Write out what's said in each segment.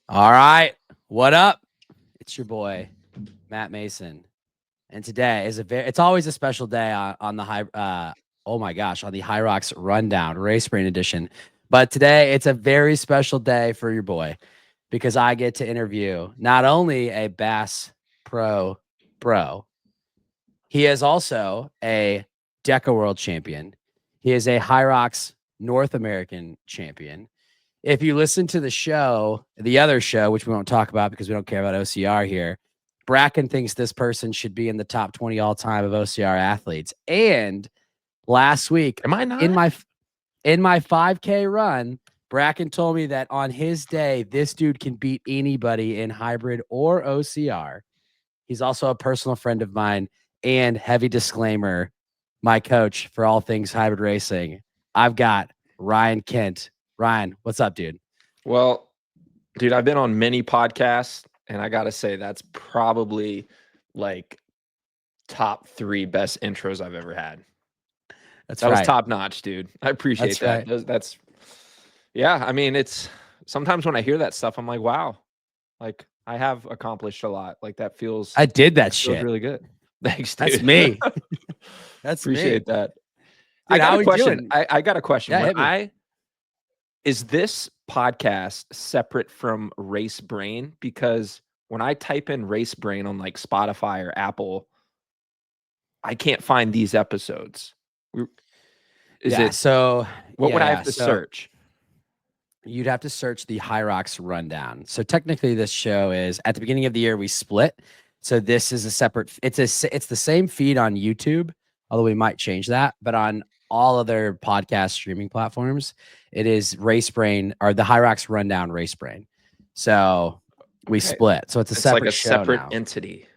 All right. What up? It's your boy, Matt Mason. And today is it's always a special day on the oh my gosh, on the High Rocks Rundown Race Brain Edition. But today it's a very special day for your boy because I get to interview not only a Bass Pro bro, he is also a DECA World Champion. He is a High Rocks North American champion. If you listen to the show, the other show, which we won't talk about because we don't care about OCR here, Bracken thinks this person should be in the top 20 all time of OCR athletes. And last week, Am I not? in my 5K run, Bracken told me that on his day, this dude can beat anybody in hybrid or OCR. He's also a personal friend of mine. And heavy disclaimer, my coach for all things hybrid racing. I've got Ryan Kent. Ryan, what's up, dude? Well, dude, I've been on many podcasts, and I got to say that's probably like top 3 best intros I've ever had. That was top notch, dude. I appreciate that. Right. That's yeah. I mean, it's sometimes when I hear that stuff, I'm like, wow, like I have accomplished a lot. Like that feels. I did that feels shit. really good. Thanks, dude. That's me. That's appreciate me. that. Dude, I got a question. I got a question. Yeah, Is this podcast separate from Race Brain? Because when I type in Race Brain on like Spotify or Apple, I can't find these episodes. So what would I have to search? You'd have to search the High Rocks Rundown. So technically this show is at the beginning of the year we split. So this is a separate it's the same feed on YouTube, although we might change that, but on all other podcast streaming platforms, it is Race Brain or the High Rocks Rundown Race Brain. So we split. So it's a separate like a show separate now. entity.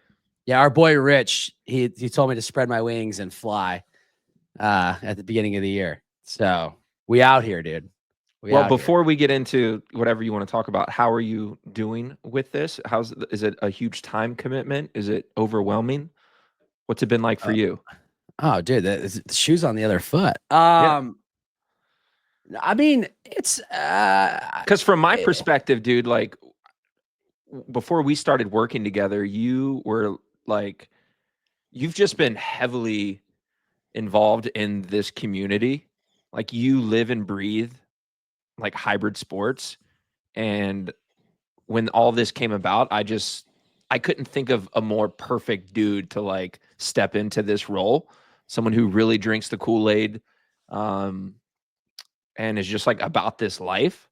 Yeah, our boy Rich, he told me to spread my wings and fly at the beginning of the year. So we out here, dude. Before we get into whatever you want to talk about, how are you doing with this? Is it a huge time commitment? Is it overwhelming? What's it been like for you? Oh, dude, the shoe's on the other foot. I mean, it's because from my perspective, dude, like before we started working together, you were like, you've just been heavily involved in this community. Like you live and breathe like hybrid sports. And when all this came about, I couldn't think of a more perfect dude to like step into this role. Someone who really drinks the Kool-Aid, and is just like about this life.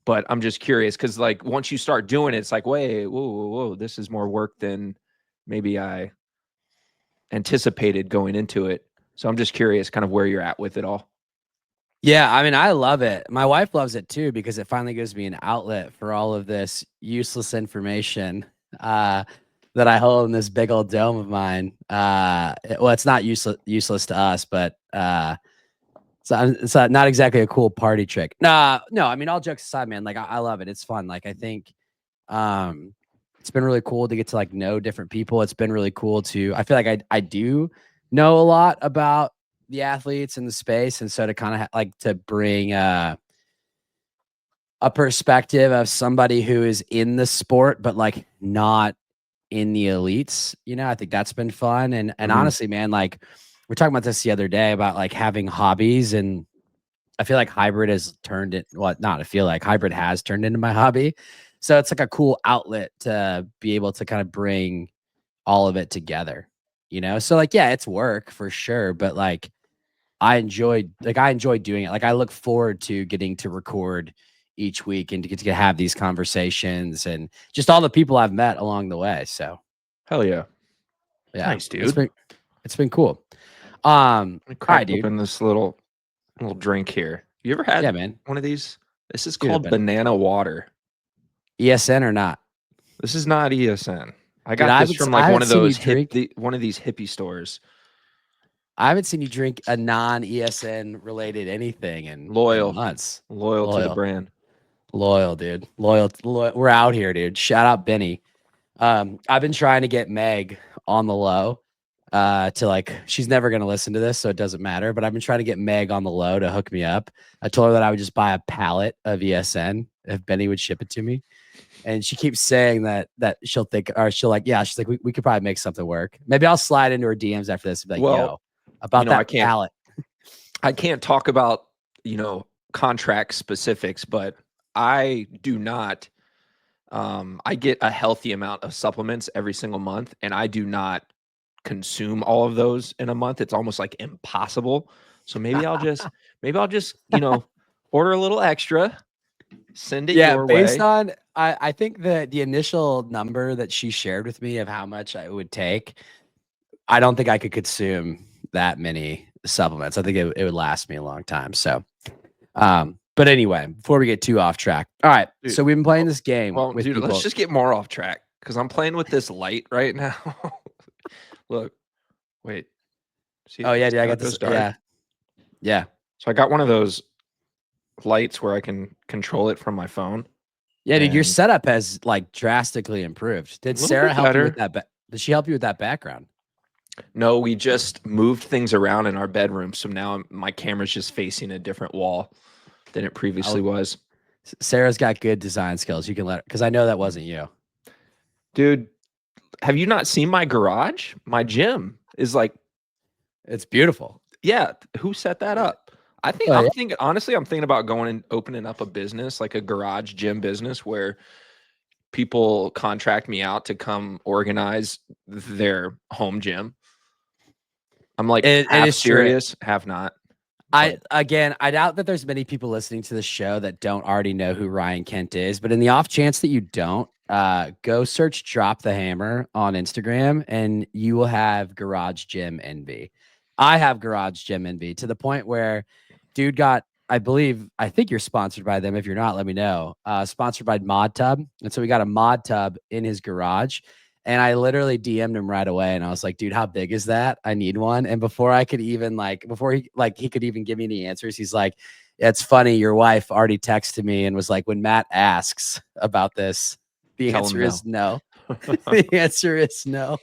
But I'm just curious because like once you start doing it, it's like, wait, whoa, this is more work than maybe I anticipated going into it. So I'm just curious kind of where you're at with it all. Yeah, I mean, I love it. My wife loves it too because it finally gives me an outlet for all of this useless information that I hold in this big old dome of mine. Well, it's not useless to us, but it's not exactly a cool party trick. No, I mean, all jokes aside, man, like I love it. It's fun. Like I think it's been really cool to get to like know different people. It's been really cool to I feel like I do know a lot about the athletes in the space, and so to kind of like to bring a perspective of somebody who is in the sport but like not in the elites, I think that's been fun. And honestly, man, like we're talking about this the other day about like having hobbies, and I feel like hybrid has turned it hybrid has turned into my hobby. So it's like a cool outlet to be able to kind of bring all of it together, so like yeah, it's work for sure, but like I enjoy doing it. Like I look forward to getting to record each week and to get to have these conversations and just all the people I've met along the way. So hell yeah. Nice, dude. It's been cool. All right, dude. Open this little drink here. You ever had one of these? This is called banana water. ESN or not? This is not ESN. I got this from like one of those one of these hippie stores. I haven't seen you drink a non-ESN related anything in months. Loyal to the brand. Loyal, dude. Loyal. We're out here, dude. Shout out Benny. I've been trying to get Meg on the low to like, she's never going to listen to this, so it doesn't matter. But I've been trying to get Meg on the low to hook me up. I told her that I would just buy a pallet of ESN if Benny would ship it to me. And she keeps saying that she'll think, or she'll like, yeah, she's like, we could probably make something work. Maybe I'll slide into her DMs after this and be like, Well, yo, about that pallet. I can't talk about, contract specifics, but I do not. I get a healthy amount of supplements every single month, and I do not consume all of those in a month. It's almost like impossible. So maybe I'll just, order a little extra, send it your based way. on, I think that the initial number that she shared with me of how much it would take, I don't think I could consume that many supplements. I think it would last me a long time. So, but anyway, before we get too off track. All right. Dude, So we've been playing this game with dude, people. let's just get more off track because I'm playing with this light right now. Look, wait. See, oh yeah, dude, I got this this. dark? Yeah. So I got one of those lights where I can control it from my phone. Yeah, dude, your And setup has like drastically improved. Did little Sarah bit help you with better. that? Did she help you with that background? No, we just moved things around in our bedroom. So now my camera's just facing a different wall than it previously was. Sarah's got good design skills. You can let her, because I know that wasn't you. Dude, have you not seen my garage? My gym is like, it's beautiful. yeah. Who set that up? I think I'm thinking, honestly, I'm thinking about going and opening up a business, like a garage gym business where people contract me out to come organize their home gym. I'm like, half serious, half not. I doubt that there's many people listening to the show that don't already know who Ryan Kent is, but in the off chance that you don't, go search Drop the Hammer on Instagram and you will have Garage Gym Envy. I have Garage Gym Envy to the point where dude got, I think you're sponsored by them. If you're not, let me know. Sponsored by Mod Tub. And so we got a mod tub in his garage. And I literally DM'd him right away. And I was like, dude, how big is that? I need one. And before I could even he could even give me any answers, he's like, it's funny. Your wife already texted me and was like, when Matt asks about this, the answer is no. The answer is no.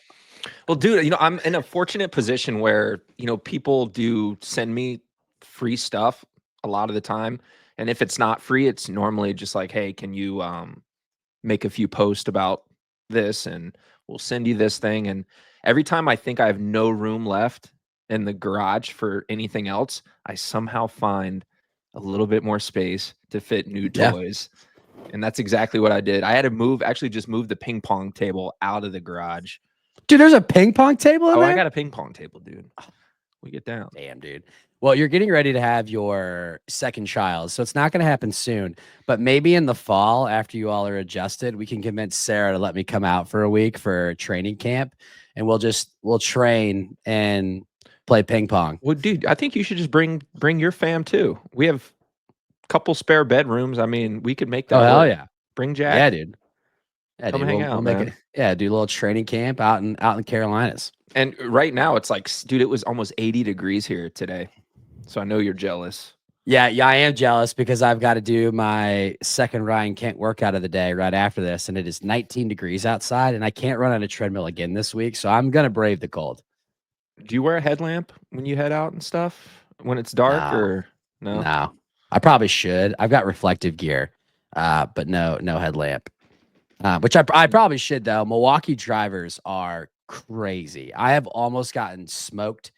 Well, dude, I'm in a fortunate position where, people do send me free stuff a lot of the time. And if it's not free, it's normally just like, hey, can you make a few posts about this and we'll send you this thing. And every time I think I have no room left in the garage for anything else, I somehow find a little bit more space to fit new toys. And that's exactly what I did. I had to actually just move the ping pong table out of the garage. Dude, there's a ping pong table in there? I got a ping pong table, dude. We get down. Damn, dude. Well, you're getting ready to have your second child, so it's not going to happen soon. But maybe in the fall, after you all are adjusted, we can convince Sarah to let me come out for a week for training camp, and we'll train and play ping pong. Well, dude, I think you should just bring your fam too. We have a couple spare bedrooms. I mean, we could make that. Oh, hell yeah. Bring Jack. Yeah, dude. Yeah, come dude, hang out, man. Do a little training camp out in Carolinas. And right now it's like, dude, it was almost 80 degrees here today. So I know you're jealous. Yeah, I am jealous because I've got to do my second Ryan Kent workout of the day right after this. And it is 19 degrees outside and I can't run on a treadmill again this week. So I'm going to brave the cold. Do you wear a headlamp when you head out and stuff when it's dark or no? No, I probably should. I've got reflective gear, but no headlamp. Which I probably should though. Milwaukee drivers are crazy. I have almost gotten smoked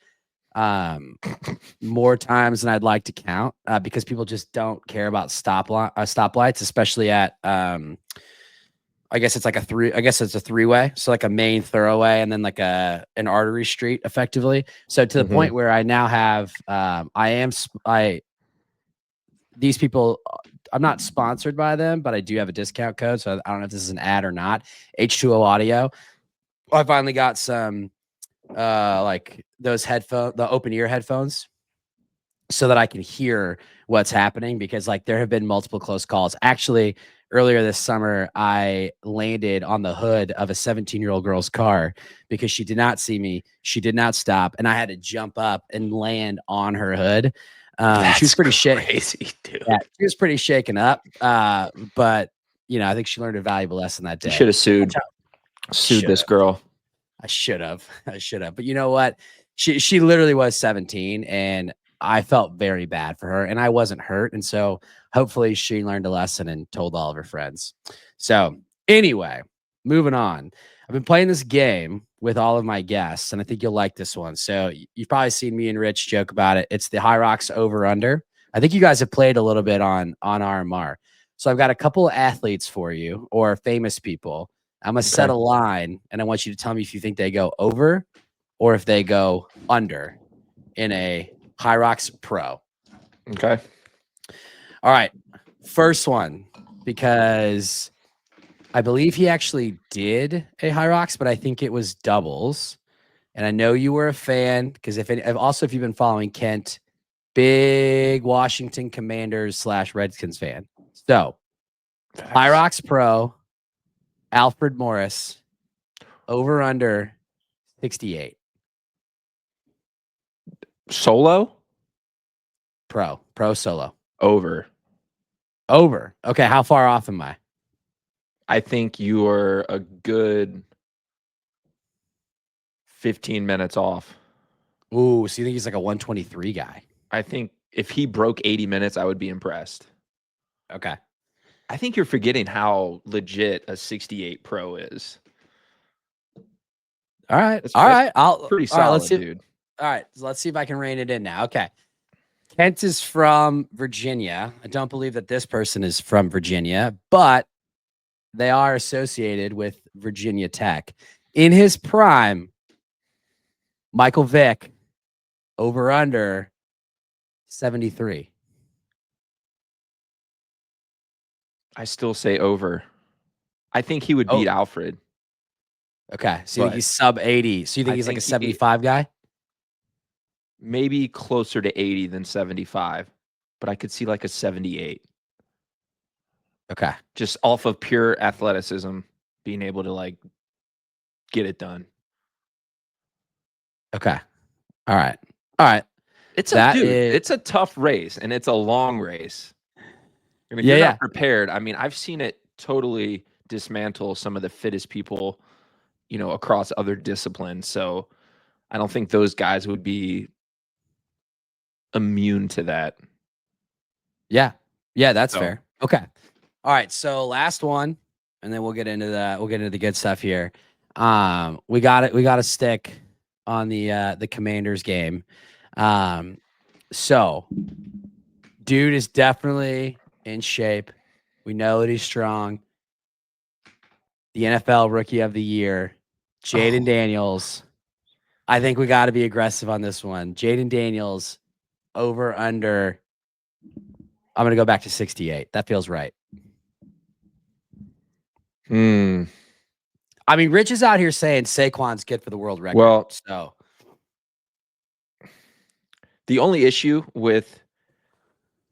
more times than I'd like to count because people just don't care about stoplights, especially at I guess it's a three-way, so like a main thoroughway and then like an artery street effectively. So to the point where I now have these people, I'm not sponsored by them, but I do have a discount code. So I don't know if this is an ad or not. H2O Audio. I finally got some like those the open ear headphones so that I can hear what's happening because like there have been multiple close calls. Actually, earlier this summer, I landed on the hood of a 17-year-old girl's car because she did not see me. She did not stop. And I had to jump up and land on her hood. She was pretty crazy, dude. Yeah, she was pretty shaken up. But I think she learned a valuable lesson that day. You should have sued this girl. I should have. I should have. But you know what? She literally was 17 and I felt very bad for her and I wasn't hurt. And so hopefully she learned a lesson and told all of her friends. So anyway, moving on. I've been playing this game with all of my guests, and I think you'll like this one. So you've probably seen me and Rich joke about it. It's the High Rocks over under. I think you guys have played a little bit on RMR. So I've got a couple of athletes for you or famous people. I'm gonna set Okay. a line, and I want you to tell me if you think they go over or if they go under in a High Rocks Pro. Okay. All right, first one, because I believe he actually did a High Rocks, but I think it was doubles. And I know you were a fan because if you've been following Kent, big Washington Commanders / Redskins fan. So High Rocks Pro, Alfred Morris, over under 68. Solo Pro solo. over. Over. Okay, how far off am I? I think you are a good 15 minutes off. Ooh, so you think he's like a 123 guy? I think if he broke 80 minutes, I would be impressed. Okay. I think you're forgetting how legit a 68 Pro is. All right. That's All right. pretty all right, solid, let's see. dude. All right. So let's see if I can rein it in now. Okay. Kent is from Virginia. I don't believe that this person is from Virginia, but they are associated with Virginia Tech. In his prime, Michael Vick, over under 73. I still say over. I think he would beat Alfred. Okay. So you think he's sub 80. So you think he's like a 75 guy? Maybe closer to 80 than 75, but I could see like a 78. Okay. Just off of pure athleticism, being able to like get it done. Okay. All right. All right. It's a tough race and it's a long race. And if you're not prepared, I mean, I've seen it totally dismantle some of the fittest people, across other disciplines. So I don't think those guys would be immune to that. Yeah. Yeah, that's fair. Okay. All right. So last one, and then we'll get into the good stuff here. We got to stick on the Commanders game. So dude is definitely in shape. We know that he's strong. The NFL Rookie of the Year, Jaden Daniels. I think we got to be aggressive on this one. Jaden Daniels, over under. I'm gonna go back to 68. That feels right. I mean, Rich is out here saying Saquon's good for the world record. Well, so the only issue with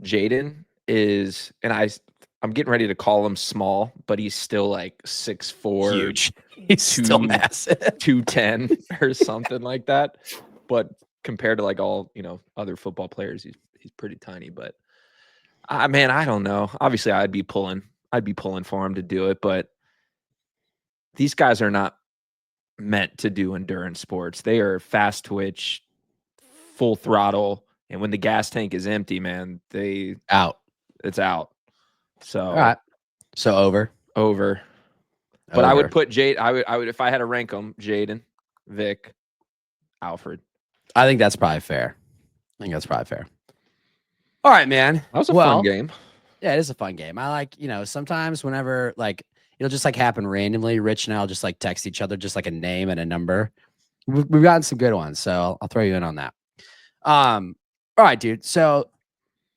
Jaden is, and I'm getting ready to call him small, but he's still like 6'4", huge. He's still massive, 210 or something like that. But compared to like all other football players, he's pretty tiny. But man, I don't know. Obviously, I'd be pulling for him to do it, but these guys are not meant to do endurance sports. They are fast twitch, full throttle, and when the gas tank is empty, man, it's out. So all right. So over. But I would put Jade. I would if I had to rank them: Jaden, Vic, Alfred. I think that's probably fair. All right, man. That was a fun game. Yeah, it is a fun game. I like, sometimes whenever like it'll just like happen randomly. Rich and I'll just like text each other just like a name and a number. We've gotten some good ones, so I'll throw you in on that. All right, dude. So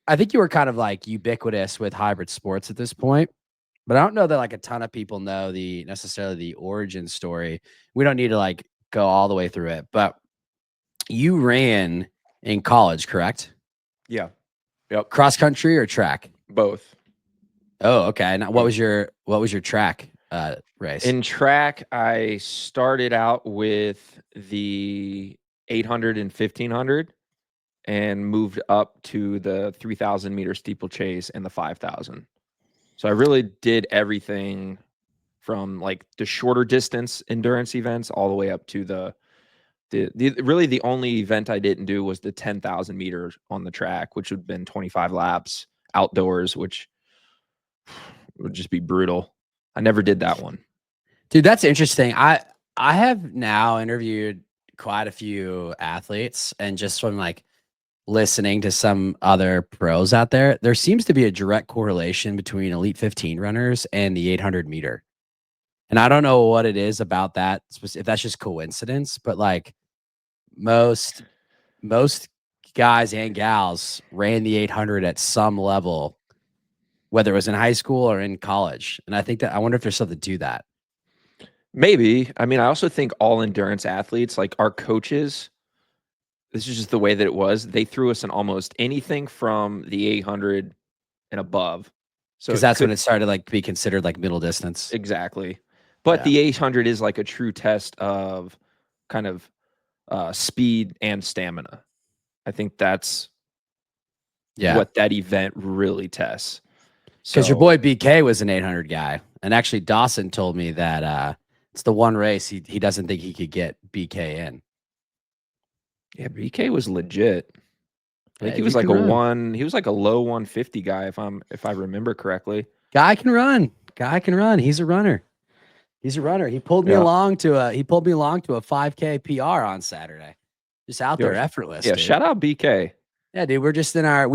I think you were kind of like ubiquitous with hybrid sports at this point, but I don't know that like a ton of people know necessarily the origin story. We don't need to like go all the way through it, but you ran in college, correct? Yeah. Yep. Cross country or track? Both. Oh, okay. Now, what was your track race? In track, I started out with the 800 and 1500 and moved up to the 3,000 meter steeplechase and the 5,000. So I really did everything from like the shorter distance endurance events all the way up to the really the only event I didn't do was the 10,000 meters on the track, which would have been 25 laps outdoors, which would just be brutal. I never did that one. Dude, that's interesting. I have now interviewed quite a few athletes, and just from like listening to some other pros out there, there seems to be a direct correlation between Elite 15 runners and the 800 meter. And I don't know what it is about that, if that's just coincidence, but like most guys and gals ran the 800 at some level, whether it was in high school or in college. And I think that I wonder if there's something to that. Maybe. I mean, I also think all endurance athletes, like our coaches, this is just the way that it was. They threw us in almost anything from the 800 and above. So Because that's when it started to like be considered like middle distance. exactly. But Yeah. the 800 is like a true test of kind of speed and stamina. I think that's what that event really tests. Because your boy BK was an 800 guy. And actually Dawson told me that it's the one race he doesn't think he could get BK in. Yeah, BK was legit. I think Yeah, he was like he was like a low 150 guy if I remember correctly. Guy can run. He's a runner. He pulled me along to a 5K PR on Saturday. Just out there effortless. Yeah, dude. Shout out BK. Yeah, dude. We're just I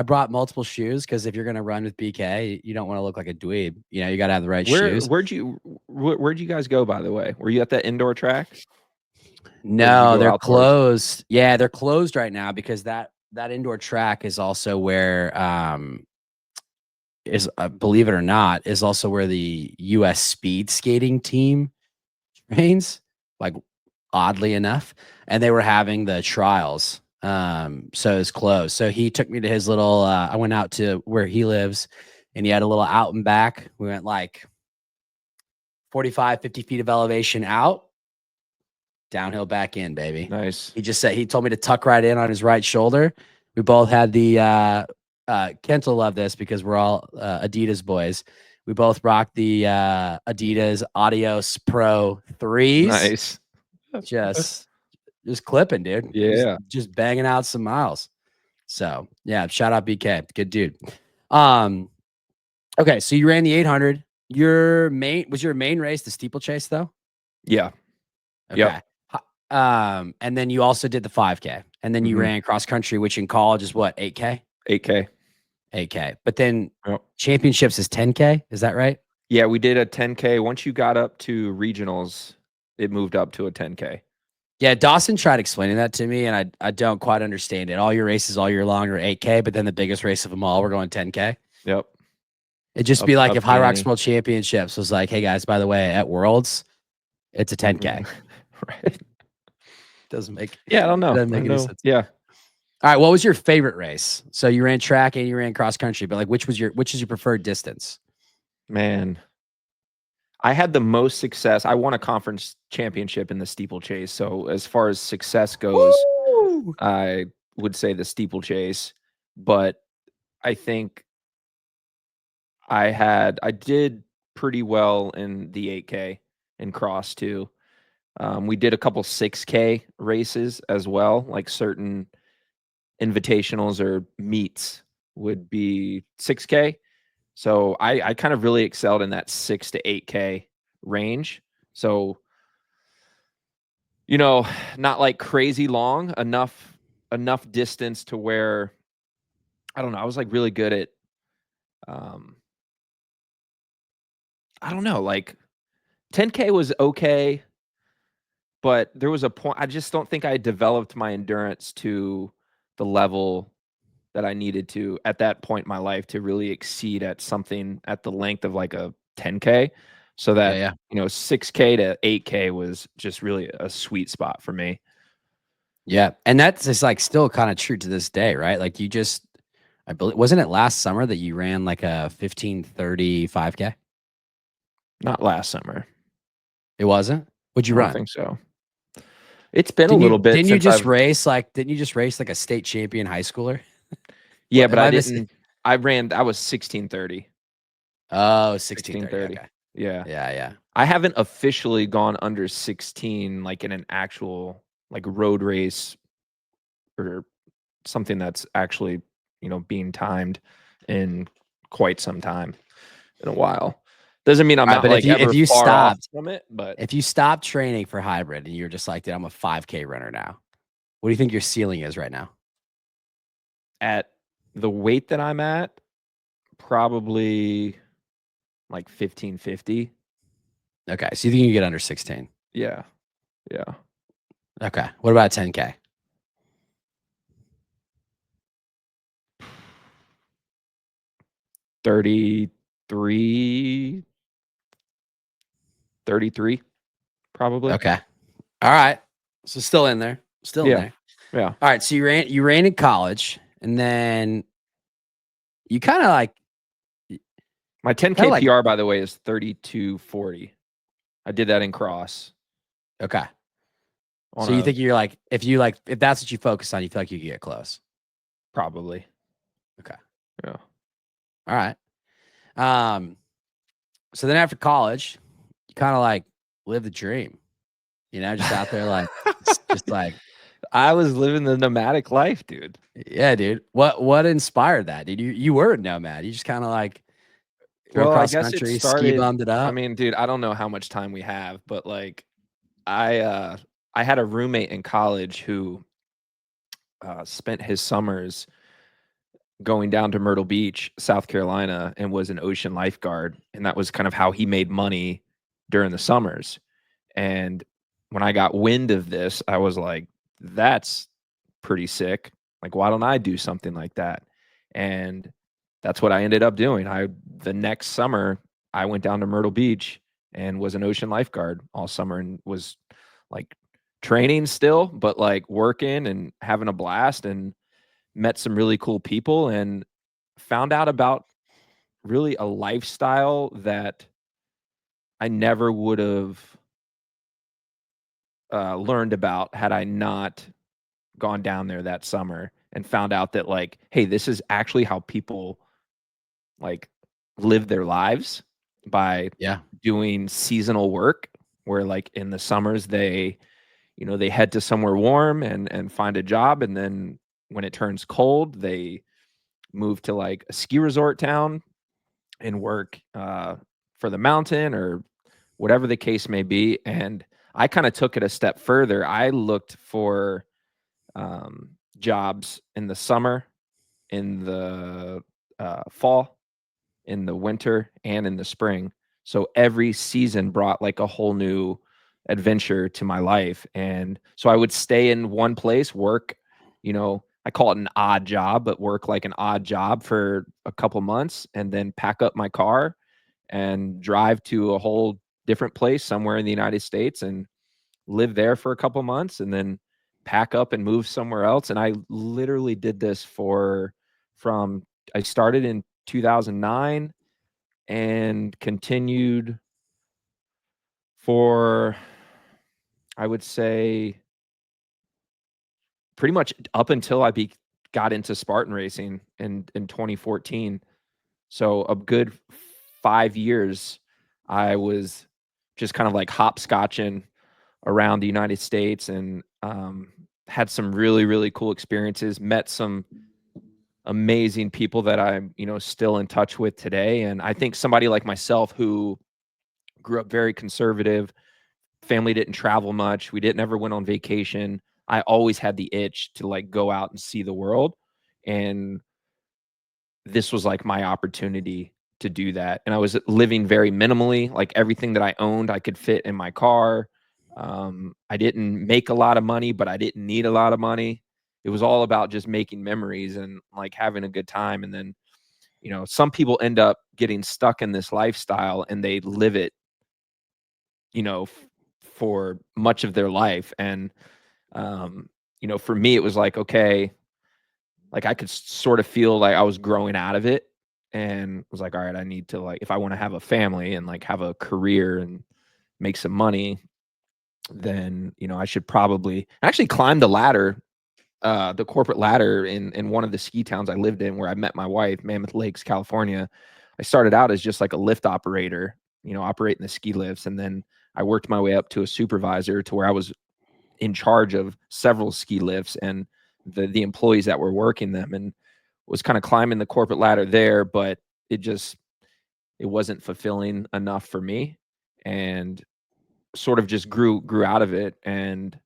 brought multiple shoes because if you're gonna run with BK, you don't want to look like a dweeb. You know, you gotta have the right shoes. Where'd you guys go, by the way? Were you at that indoor track? No, they're closed. Yeah, they're closed right now because that indoor track is also where believe it or not, is also where the US speed skating team trains, like oddly enough. And they were having the trials. So it's closed. So he took me to his little I went out to where he lives, and he had a little out and back. We went like 45, 50 feet of elevation out, downhill back in, baby. Nice. He told me to tuck right in on his right shoulder. We both had the Kent will love this because we're all Adidas boys. We both rocked the Adidas Adios Pro 3s. Nice. Just clipping, dude. Yeah. Just banging out some miles. So yeah, shout out BK. Good dude. Okay, so you ran the 800. Was your main race the steeplechase though? Yeah. Okay. Yep. And then you also did the 5K, and then you ran cross country, which in college is what, 8K? 8K. But then championships is 10K. Is that right? Yeah, we did a 10K. Once you got up to regionals, it moved up to a 10K. Yeah, Dawson tried explaining that to me, and I don't quite understand it. All your races all year long are 8K, but then the biggest race of them all, we're going 10K. Yep. It'd just be like if Hyrox World Championships was like, hey guys, by the way, at Worlds, it's a 10K. Right. Doesn't make I don't know. Doesn't make any sense. Yeah. All right. What was your favorite race? So you ran track and you ran cross country, but like which is your preferred distance? Man, I had the most success. I won a conference championship in the steeplechase. So as far as success goes, woo! I would say the steeplechase, but I think I did pretty well in the 8K and cross too. We did a couple 6K races as well, like certain invitationals or meets would be 6K. So I kind of really excelled in that 6 to 8K range. So, not like crazy long, enough distance to where, I don't know, I was like really good at, I don't know, like 10K was okay, but there was a point, I just don't think I developed my endurance to the level that I needed to at that point in my life to really exceed at something at the length of like a 10K. So that, 6K to 8K was just really a sweet spot for me. Yeah. And that's just like still kind of true to this day, right? Like I believe, wasn't it last summer that you ran like a 15:30 5K? Not last summer. It wasn't? What'd you run? I don't think so. It's been a little bit. Didn't you just race like a state champion high schooler? Yeah, but I didn't. I was 16:30. Oh, 16:30. Okay. Yeah. Yeah. I haven't officially gone under 16 like in an actual like road race or something that's actually, being timed in quite some time, in a while. Doesn't mean I'm All right, not but like if ever you far off stopped, from it, but if you stopped training for hybrid and you're just like, dude, I'm a 5K runner now. What do you think your ceiling is right now? at the weight that I'm at, probably like 1550. Okay, so you think you can get under 16? Yeah. Yeah. Okay. What about 10K? 33, 33, probably. Okay. All right. So still in there. Still in Yeah. there. Yeah. All right. So you ran in college, and then you kind of like My 10K PR, by the way, is 32:40. I did that in cross okay. on So you a think you're like if that's what you focus on, you feel like you can get close. probably. Okay. Yeah. All right. So then after college, you kind of like live the dream, just out there like just like I was living the nomadic life, dude. yeah, dude. What inspired that, dude? You were a nomad. You just kind of like drove Well, I cross guess it country, ski started. bummed it I up. mean, dude, I don't know how much time we have, but like I had a roommate in college who spent his summers going down to Myrtle Beach, South Carolina, and was an ocean lifeguard. And that was kind of how he made money during the summers. And when I got wind of this, I was like, that's pretty sick. Like, why don't I do something like that? And that's what I ended up doing. The next summer, I went down to Myrtle Beach and was an ocean lifeguard all summer and was like training still, but like working and having a blast, and met some really cool people and found out about really a lifestyle that I never would have learned about had I not gone down there that summer, and found out that like, hey, this is actually how people like live their lives, by Yeah. doing seasonal work, where like in the summers they head to somewhere warm and find a job, and then when it turns cold, they move to like a ski resort town and work for the mountain or whatever the case may be. And I kind of took it a step further. I looked for jobs in the summer, in the fall, in the winter, and in the spring. So every season brought like a whole new adventure to my life. And so I would stay in one place, work, I call it an odd job, but work like an odd job for a couple months, and then pack up my car and drive to a whole different place somewhere in the United States and live there for a couple months, and then pack up and move somewhere else. And I literally did this from I started in 2009 and continued for, I would say, pretty much up until got into Spartan racing in 2014. So a good 5 years, I was just kind of like hopscotching around the United States, and had some really, really cool experiences, met some amazing people that I'm, still in touch with today. And I think somebody like myself, who grew up very conservative, family didn't travel much, we didn't ever went on vacation. I always had the itch to like go out and see the world. And this was like my opportunity to do that. And I was living very minimally, like everything that I owned, I could fit in my car. I didn't make a lot of money, but I didn't need a lot of money. It was all about just making memories and like having a good time. And then, some people end up getting stuck in this lifestyle and they live it, for much of their life. And, for me, it was like, okay, like I could sort of feel like I was growing out of it, and was like, all right, I need to, like, if I want to have a family and like have a career and make some money, then, I should probably actually climb the corporate ladder in one of the ski towns I lived in, where I met my wife, Mammoth Lakes, California. I started out as just like a lift operator, operating the ski lifts. And then I worked my way up to a supervisor to where I was in charge of several ski lifts and the employees that were working them, and was kind of climbing the corporate ladder there, but it wasn't fulfilling enough for me, and sort of just grew out of it, and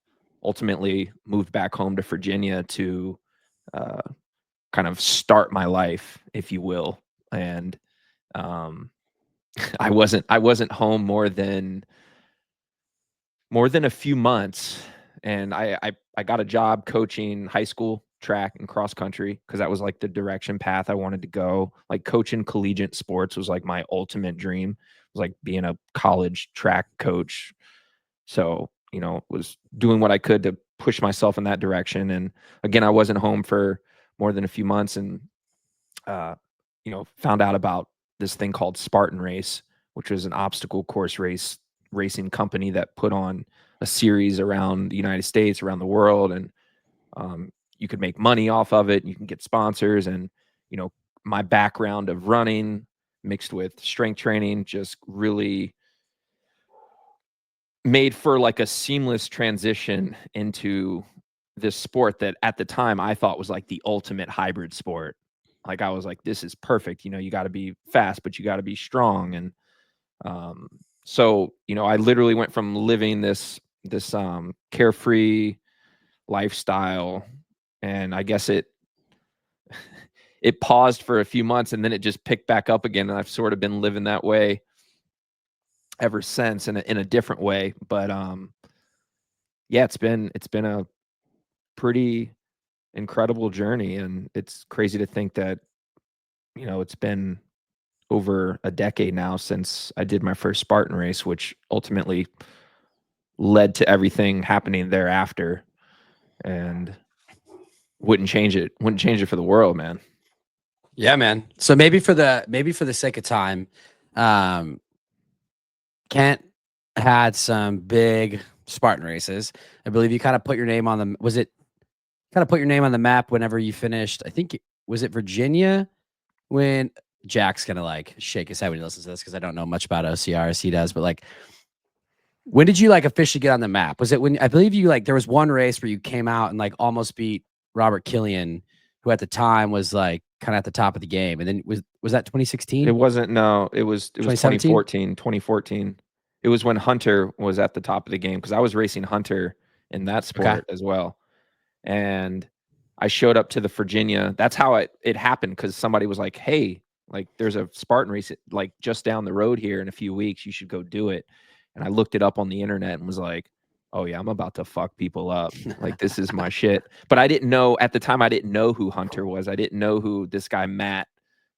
ultimately moved back home to Virginia to kind of start my life, if you will. And I wasn't home more than a few months, and I got a job coaching high school track and cross country because that was like the direction path I wanted to go. Like coaching collegiate sports was like my ultimate dream. It was like being a college track coach. So, was doing what I could to push myself in that direction. And again, I wasn't home for more than a few months, and found out about this thing called Spartan Race, which was an obstacle course racing company that put on a series around the United States, around the world, and you could make money off of it. You can get sponsors, and my background of running mixed with strength training just really made for like a seamless transition into this sport that at the time I thought was like the ultimate hybrid sport. Like I was like, this is perfect. You got to be fast, but you got to be strong. And so, I literally went from living this carefree lifestyle, and I guess it paused for a few months, and then it just picked back up again. And I've sort of been living that way ever since, in a different way. But yeah, it's been a pretty incredible journey, and it's crazy to think that it's been over a decade now since I did my first Spartan race, which ultimately led to everything happening thereafter, and wouldn't change it for the world, man. Yeah, man. So maybe for the sake of time, Kent had some big Spartan races. I believe you kind of put your name on them. Was it kind of put your name on the map whenever you finished? I think was it Virginia when Jack's gonna like shake his head when he listens to this because I don't know much about OCR as he does, but like when did you like officially get on the map? Was it when I believe you like there was one race where you came out and like almost beat Robert Killian, who at the time was like kind of at the top of the game, and then was that 2016? It wasn't. No, it was 2017? 2014. It was when Hunter was at the top of the game, because I was racing Hunter in that sport as well. And I showed up to the Virginia. That's how it happened, because somebody was like, hey, like there's a Spartan race like just down the road here in a few weeks. You should go do it. And I looked it up on the internet and was like, oh yeah, I'm about to fuck people up. Like this is my shit. But I didn't know at the time, I didn't know who Hunter was. I didn't know who this guy Matt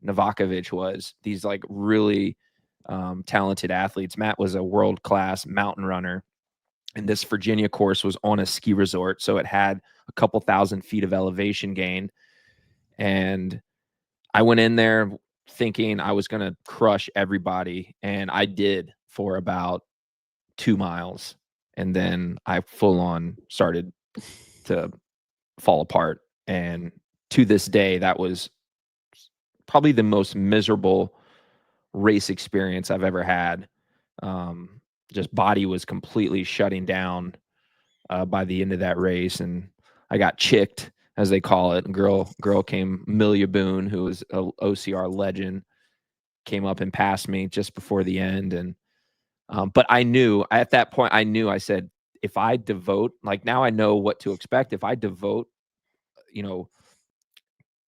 Novakovic was. These like really talented athletes. Matt was a world-class mountain runner, and this Virginia course was on a ski resort, so it had a couple thousand feet of elevation gain. And I went in there thinking I was going to crush everybody, and I did for about 2 miles, and then I full on started to fall apart. And to this day, that was probably the most miserable race experience I've ever had. Just body was completely shutting down by the end of that race, and I got chicked, as they call it. And girl came, Milia Boone, who was a OCR legend, came up and passed me just before the end. And but I knew at that point, I said, if I devote, like now I know what to expect. If I devote,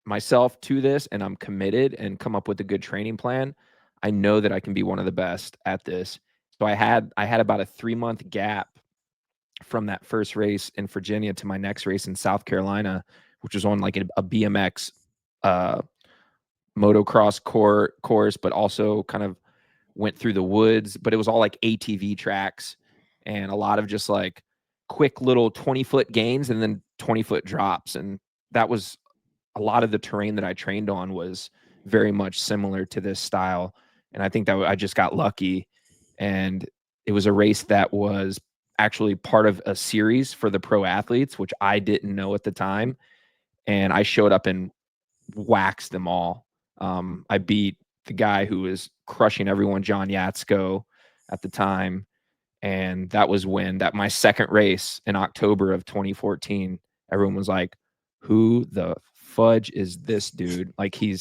myself to this, and I'm committed and come up with a good training plan, I know that I can be one of the best at this. So I had about a 3-month gap from that first race in Virginia to my next race in South Carolina, which was on like a BMX motocross course, but also kind of went through the woods. But it was all like ATV tracks, and a lot of just like quick little 20-foot gains and then 20-foot drops. And that was a lot of the terrain that I trained on was very much similar to this style. And I think that I just got lucky. And it was a race that was actually part of a series for the pro athletes, which I didn't know at the time. And I showed up and waxed them all. I beat the guy who was crushing everyone, John Yatsko, at the time. And that was when my second race in October of 2014, everyone was like, who the fudge is this dude? Like he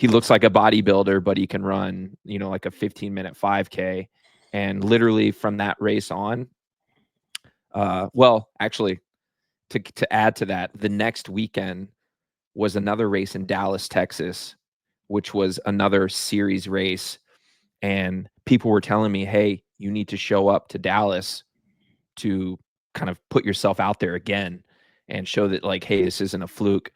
looks like a bodybuilder, but he can run, like a 15-minute 5K. And literally from that race on, well, actually, to add to that, the next weekend was another race in Dallas, Texas, which was another series race. And people were telling me, hey, you need to show up to Dallas to kind of put yourself out there again and show that, like, hey, this isn't a fluke.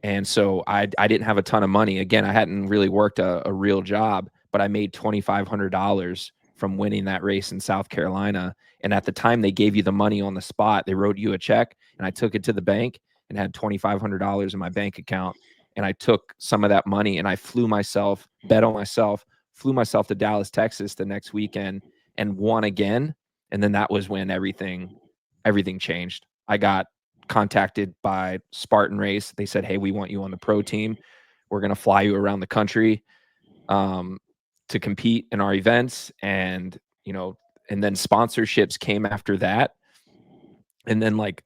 And so I didn't have a ton of money. Again, I hadn't really worked a real job, but I made $2,500 from winning that race in South Carolina. And at the time, they gave you the money on the spot. They wrote you a check, and I took it to the bank and had $2,500 in my bank account. And I took some of that money and I bet on myself, flew myself to Dallas, Texas the next weekend and won again. And then that was when everything changed. I got contacted by Spartan Race. They said, hey, we want you on the pro team. We're going to fly you around the country to compete in our events. And, and then sponsorships came after that. And then, like,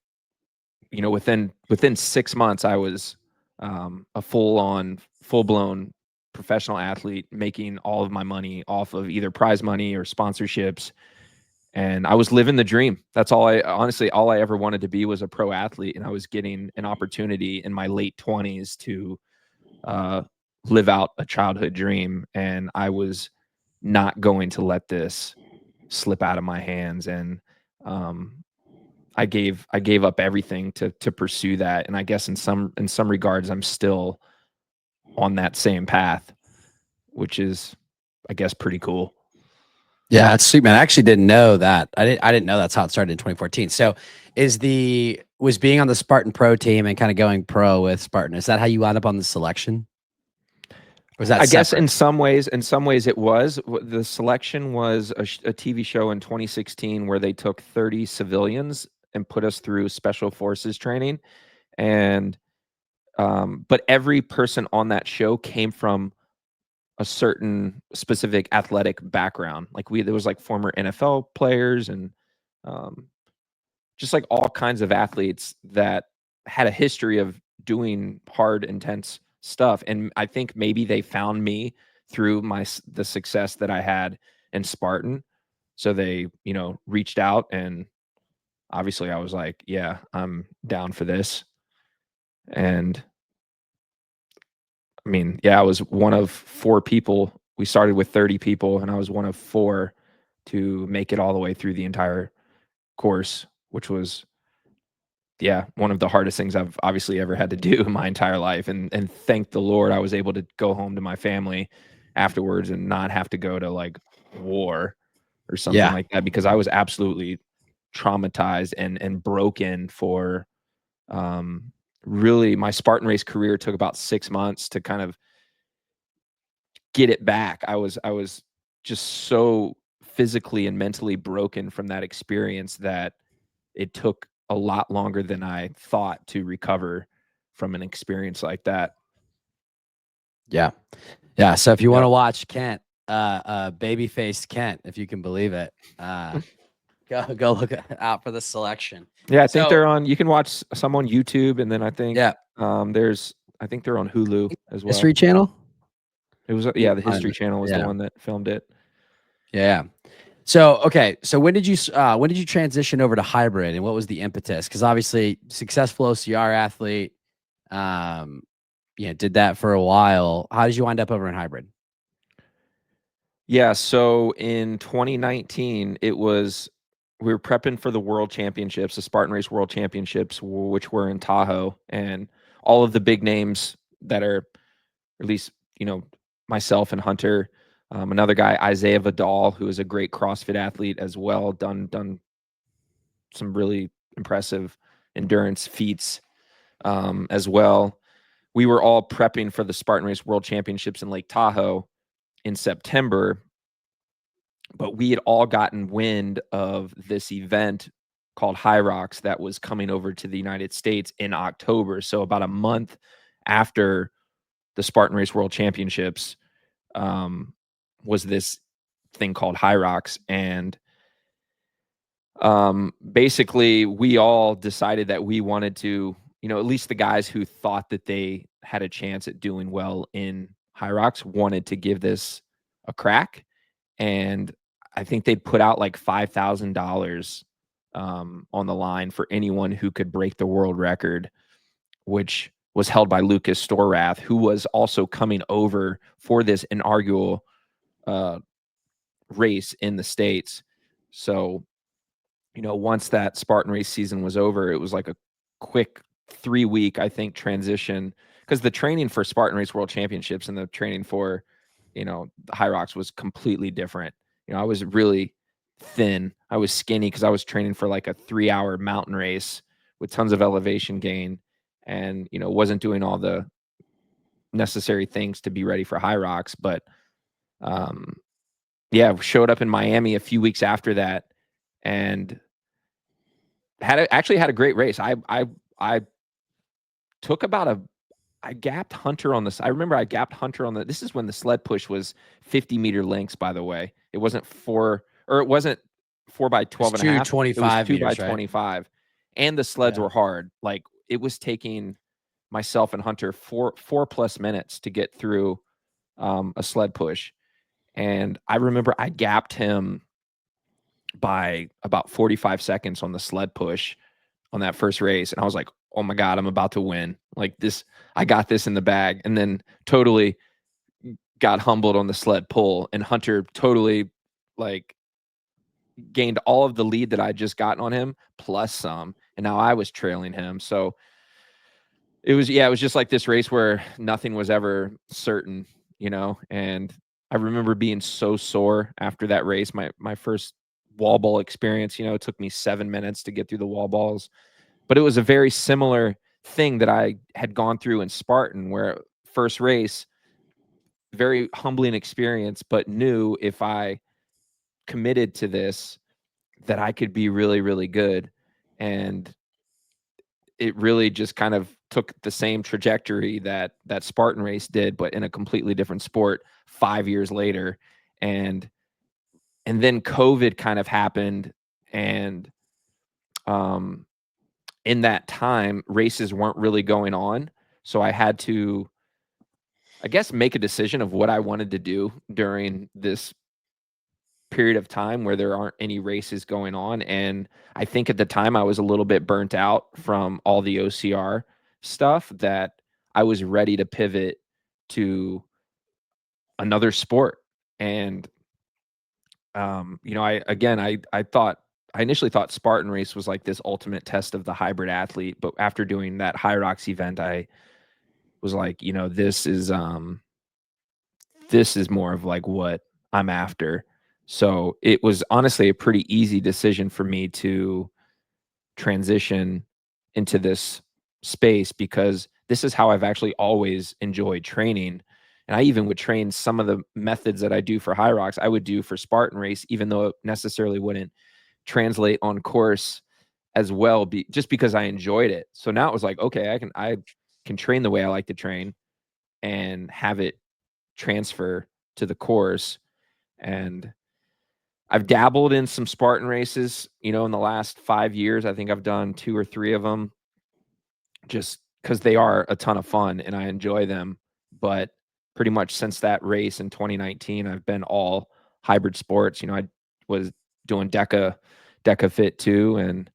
within 6 months, I was a full-blown professional athlete, making all of my money off of either prize money or sponsorships. And I was living the dream. That's all all I ever wanted to be was a pro athlete. And I was getting an opportunity in my late 20s to live out a childhood dream. And I was not going to let this slip out of my hands. And I gave up everything to pursue that. And I guess in some regards, I'm still on that same path, which is, I guess, pretty cool. Yeah, that's sweet, man. I actually didn't know that. I didn't know that's how it started in 2014. So was being on the Spartan Pro team and kind of going pro with Spartan, is that how you wound up on the selection? Or was that I guess separate? in some ways it was. The selection was a TV show in 2016 where they took 30 civilians and put us through special forces training. And but every person on that show came from a certain specific athletic background. Like there was like former NFL players and just like all kinds of athletes that had a history of doing hard, intense stuff. And I think maybe they found me through the success that I had in Spartan. So they, reached out, and obviously I was like, yeah, I'm down for this. And I mean, yeah, I was one of 4 people. We started with 30 people, and I was one of 4 to make it all the way through the entire course, which was, yeah, one of the hardest things I've obviously ever had to do in my entire life. And thank the Lord I was able to go home to my family afterwards and not have to go to like war or something like that, because I was absolutely traumatized and broken for really my Spartan race career took about 6 months to kind of get it back. I was just so physically and mentally broken from that experience that it took a lot longer than I thought to recover from an experience like that. Yeah. Yeah. So if you want to watch Kent, baby-faced Kent, if you can believe it, go look out for the selection. Yeah, I think they're on. You can watch some on YouTube, and then I think I think they're on Hulu as well. History Channel. It was the History Channel was the one that filmed it. Yeah. So okay, so when did you transition over to hybrid, and what was the impetus? Because obviously, successful OCR athlete, did that for a while. How did you wind up over in hybrid? Yeah, so in 2019, we were prepping for the World Championships, the Spartan Race World Championships, which were in Tahoe, and all of the big names that are, at least, myself and Hunter, another guy, Isaiah Vidal, who is a great CrossFit athlete as well, done some really impressive endurance feats as well. We were all prepping for the Spartan Race World Championships in Lake Tahoe in September, but we had all gotten wind of this event called Hyrox that was coming over to the United States in October. So about a month after the Spartan Race World Championships, was this thing called Hyrox, and basically we all decided that we wanted to, at least the guys who thought that they had a chance at doing well in Hyrox wanted to give this a crack. And I think they'd put out like $5,000 on the line for anyone who could break the world record, which was held by Lucas Storath, who was also coming over for this inaugural race in the States. So, once that Spartan race season was over, it was like a quick 3-week, I think, transition, because the training for Spartan Race World Championships and the training for, the Hyrox was completely different. I was really thin. I was skinny because I was training for like a 3-hour mountain race with tons of elevation gain, and, wasn't doing all the necessary things to be ready for Hyrox. But yeah, showed up in Miami a few weeks after that and actually had a great race. I took about I gapped Hunter on this. I remember I gapped Hunter on this is when the sled push was 50-meter lengths, by the way. It wasn't 4 by 12 and a half. It was 2 by 25. Right? And the sleds were hard. Like, it was taking myself and Hunter 4+ minutes to get through a sled push. And I remember I gapped him by about 45 seconds on the sled push on that first race. And I was like, oh my God, I'm about to win. Like this, I got this in the bag. And then totally got humbled on the sled pull. And Hunter totally like gained all of the lead that I just gotten on him plus some. And now I was trailing him. So it was just like this race where nothing was ever certain, and I remember being so sore after that race. My first wall ball experience, it took me 7 minutes to get through the wall balls, but it was a very similar thing that I had gone through in Spartan, where first race, very humbling experience, but knew if I committed to this that I could be really, really good. And it really just kind of took the same trajectory that Spartan race did, but in a completely different sport 5 years later. And then COVID kind of happened. And in that time, races weren't really going on. So I had to, I guess, make a decision of what I wanted to do during this period of time where there aren't any races going on. And I think at the time I was a little bit burnt out from all the OCR stuff, that I was ready to pivot to another sport. And I initially thought Spartan race was like this ultimate test of the hybrid athlete, but after doing that Hyrox event, I was like, this is more of like what I'm after. So it was honestly a pretty easy decision for me to transition into this space, because this is how I've actually always enjoyed training. And I even would train some of the methods that I do for Hyrox, I would do for Spartan race, even though it necessarily wouldn't translate on course as well, just because I enjoyed it. So now it was like, okay, I can train the way I like to train and have it transfer to the course. And I've dabbled in some Spartan races, in the last 5 years. I think I've done 2 or 3 of them, just because they are a ton of fun and I enjoy them. But pretty much since that race in 2019, I've been all hybrid sports. I was doing Deca Fit too. And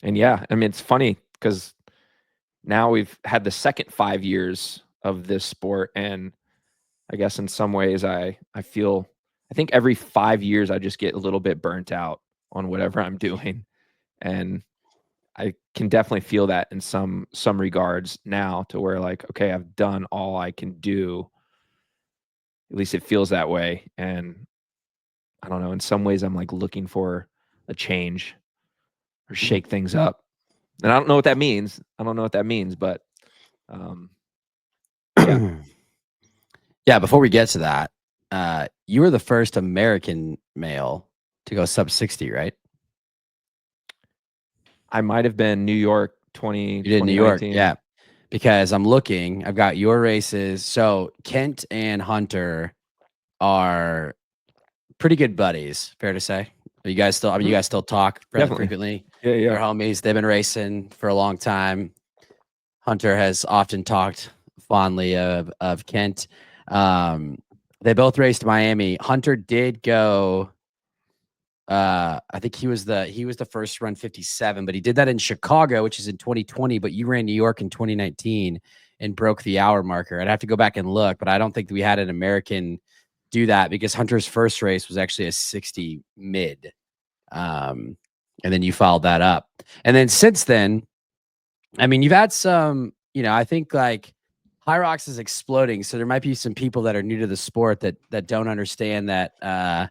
yeah, I mean, it's funny because now we've had the second 5 years of this sport. And I guess in some ways I think every 5 years I just get a little bit burnt out on whatever I'm doing. And I can definitely feel that in some regards now, to where like, okay, I've done all I can do. At least it feels that way. And I don't know, in some ways I'm like looking for a change or shake things up. And I don't know what that means. But yeah. Yeah, before we get to that, you were the first American male to go sub 60, right? I might have been New York 20. You did New York, yeah. because I'm looking. I've got your races. So Kent and Hunter are pretty good buddies. Fair to say. Are you guys still? I mean, you guys still talk fairly Definitely. frequently. Yeah, They're yeah. homies. They've been racing for a long time. Hunter has often talked fondly of Kent. They both raced Miami. Hunter did go. I think he was the first to run 57, but he did that in Chicago, which is in 2020. But you ran New York in 2019 and broke the hour marker. I'd have to go back and look, but I don't think we had an American do that because Hunter's first race was actually a 60 mid. And then you followed that up. And then since then, I mean, you've had some, I think like High Rocks is exploding. So there might be some people that are new to the sport that don't understand that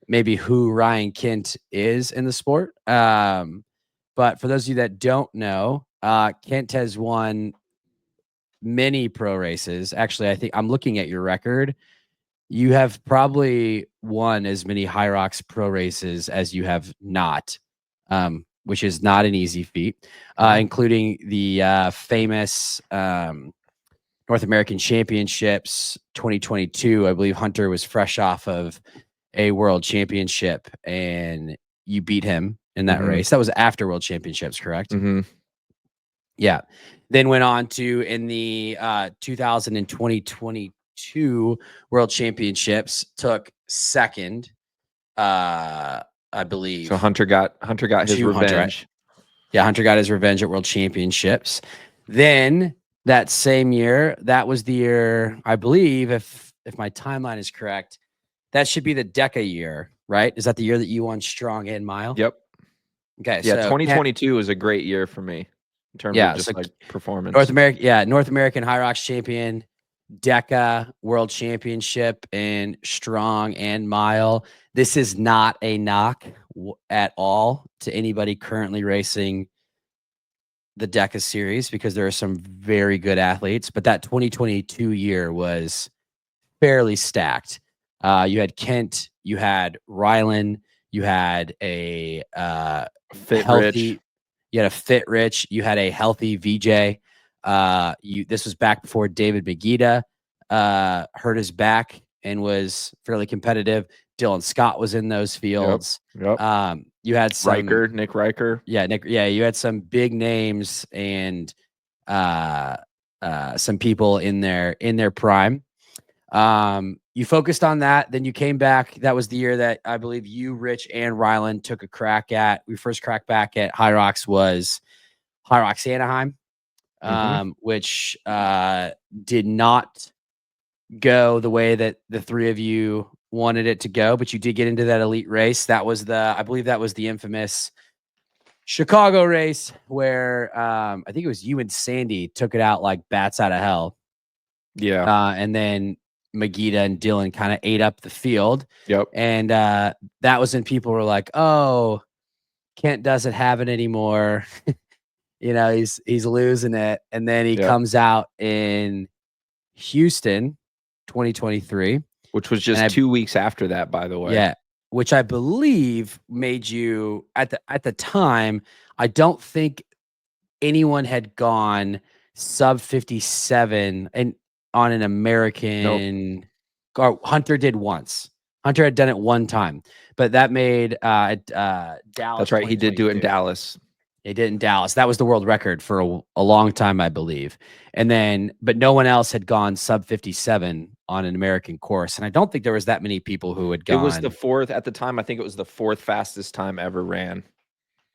maybe who Ryan Kent is in the sport. But for those of you that don't know, Kent has won many pro races. Actually, I think I'm looking at your record. You have probably won as many High Rocks pro races as you have not, which is not an easy feat, including the famous North American Championships 2022. I believe Hunter was fresh off of a world championship and you beat him in that race. That was after world championships, correct? Yeah. Then went on to in the 2022 world championships, took second, I believe. So Hunter got his revenge. Hunter got his revenge at world championships. Then that same year, that was the year, I believe, if my timeline is correct, that should be the DECA year, right? Is that the year that you won strong and mile? Yep. Okay. Yeah, so 2022 was a great year for me in terms of just like performance. North American High Rocks champion, DECA World Championship in strong and mile. This is not a knock at all to anybody currently racing the DECA series because there are some very good athletes, but that 2022 year was fairly stacked. You had Kent, you had Rylan, you had a Fit healthy, Rich. You had a Fit Rich, you had a healthy VJ. This was back before David Magida hurt his back and was fairly competitive. Dylan Scott was in those fields. Yep. You had some Nick Riker. Yeah, Nick. Yeah, you had some big names and some people in their prime. You focused on that. Then you came back. That was the year that I believe you, Rich, and Rylan took a crack at. We first cracked back at High Rocks was High Rocks Anaheim, which did not go the way that the three of you wanted it to go, but you did get into that elite race. That was I believe that was the infamous Chicago race where I think it was you and Sandy took it out like bats out of hell. Yeah. And then Magida and Dylan kind of ate up the field. Yep. And that was when people were like, oh, Kent doesn't have it anymore. He's losing it. And then he comes out in Houston 2023. Which was just 2 weeks after that, by the way. Yeah. Which I believe made you at the time, I don't think anyone had gone sub 57 and on an American. Nope. Hunter did once. Hunter had done it one time, but that made Dallas. That's right. He did do it in Dallas. He did in Dallas. That was the world record for a long time, I believe. And then, but no one else had gone sub 57 on an American course. And I don't think there was that many people who had gone. It was the fourth at the time. I think it was the fourth fastest time ever ran.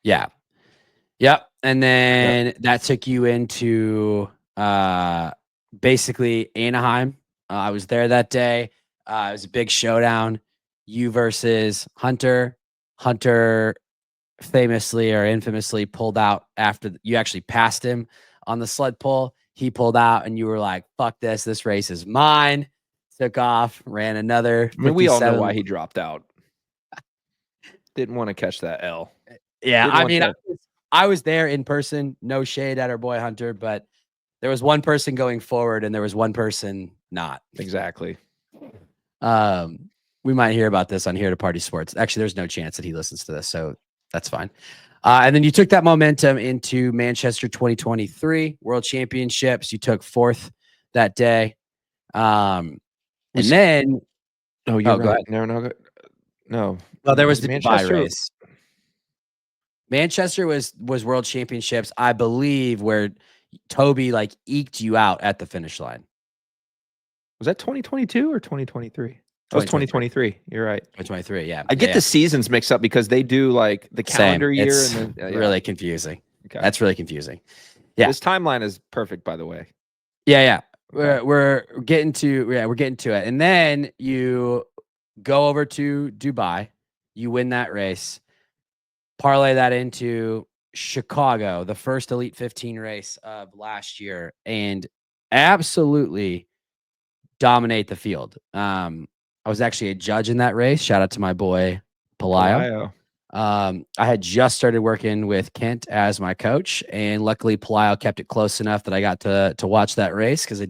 Yeah. Yep. And then that took you into basically Anaheim. I was there that day. It was a big showdown. You versus Hunter. Hunter famously or infamously pulled out after you actually passed him on the sled pull. He pulled out and you were like, fuck this. This race is mine. Took off, ran another. I mean, we all know why he dropped out. Didn't want to catch that L. Yeah. I mean, I was there in person. No shade at our boy Hunter, but there was one person going forward and there was one person not. Exactly. We might hear about this on Here to Party Sports. Actually, there's no chance that he listens to this, so that's fine. And then you took that momentum into Manchester 2023 World Championships. You took fourth that day. And then, oh, you're go right. ahead. No. Well, there was Was the Dubai Manchester? race. Manchester was World Championships, I believe, where Toby like eked you out at the finish line. Was that 2022 or 2023? That was 2023. You're right. 2023, yeah. I get yeah. the seasons mixed up because they do like the calendar year. It's and then, really confusing. Okay. That's really confusing. Yeah. This timeline is perfect, by the way. Yeah. We're getting to it. And then you go over to Dubai, you win that race, parlay that into Chicago, the first Elite 15 race of last year, and absolutely dominate the field. I was actually a judge in that race. Shout out to my boy Pelayo. I had just started working with Kent as my coach, and luckily Pelayo kept it close enough that I got to watch that race because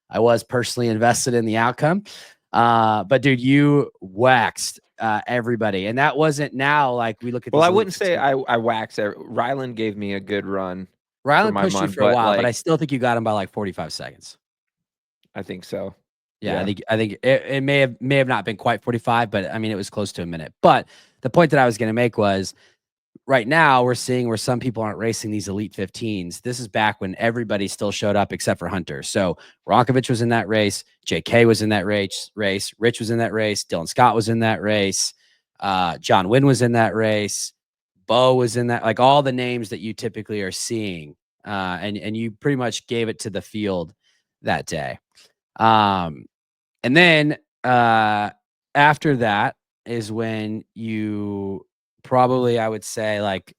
I was personally invested in the outcome. But dude, you waxed everybody, and that wasn't now like we look at. Well, I wouldn't say I waxed. Ryland gave me a good run. Ryland pushed you for a while, but I still think you got him by like 45 seconds. I think so. Yeah. I think it may have not been quite 45, but I mean it was close to a minute. But the point that I was going to make was right now we're seeing where some people aren't racing these Elite 15s. This is back when everybody still showed up except for Hunter. So Ronkovich was in that race. JK was in that race. Rich was in that race. Dylan Scott was in that race. John Wynn was in that race. Bo was in that, like all the names that you typically are seeing. And you pretty much gave it to the field that day. And then after that is when you probably, I would say, like,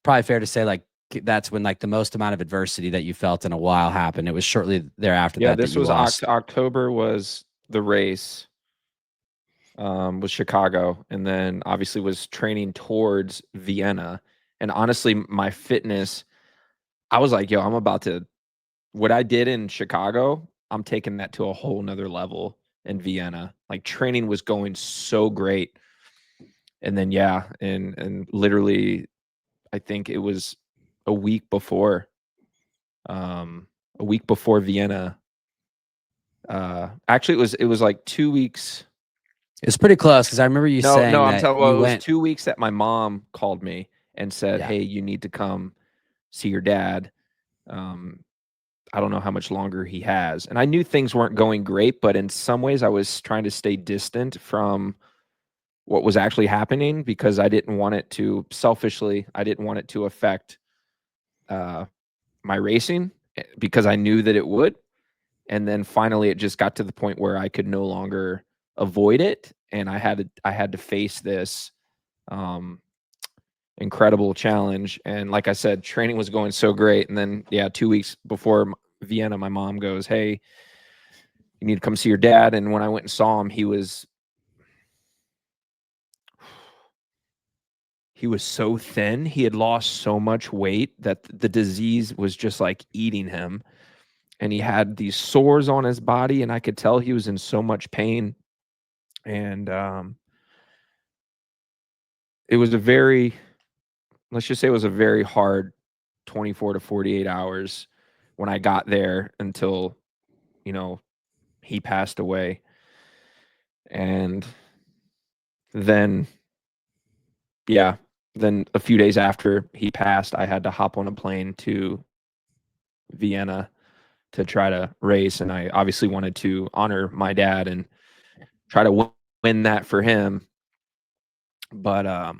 probably fair to say, like, that's when like the most amount of adversity that you felt in a while happened. It was shortly thereafter. Yeah, that this was October was the race. Was Chicago, and then obviously was training towards Vienna. And honestly, my fitness, I was like, yo, I'm about to, what I did in Chicago, I'm taking that to a whole nother level in Vienna. Like training was going so great. And then, yeah. And literally, I think it was a week before Vienna. Actually it was like 2 weeks. It's pretty close because I remember you saying no, I'm that telling you, it was 2 weeks that my mom called me and said, Yeah. "Hey, you need to come see your dad." I don't know how much longer he has. And I knew things weren't going great, but in some ways I was trying to stay distant from what was actually happening because I didn't want it to, selfishly, I didn't want it to affect my racing because I knew that it would. And then finally it just got to the point where I could no longer avoid it, and I had to face this incredible challenge. And like I said, training was going so great, and then 2 weeks before Vienna, my mom goes, "Hey, you need to come see your dad." And when I went and saw him, he was so thin. He had lost so much weight that the disease was just like eating him, and he had these sores on his body, and I could tell he was in so much pain. And it was let's just say it was a very hard 24 to 48 hours when I got there until, he passed away. And then, then a few days after he passed, I had to hop on a plane to Vienna to try to race. And I obviously wanted to honor my dad and try to win that for him. But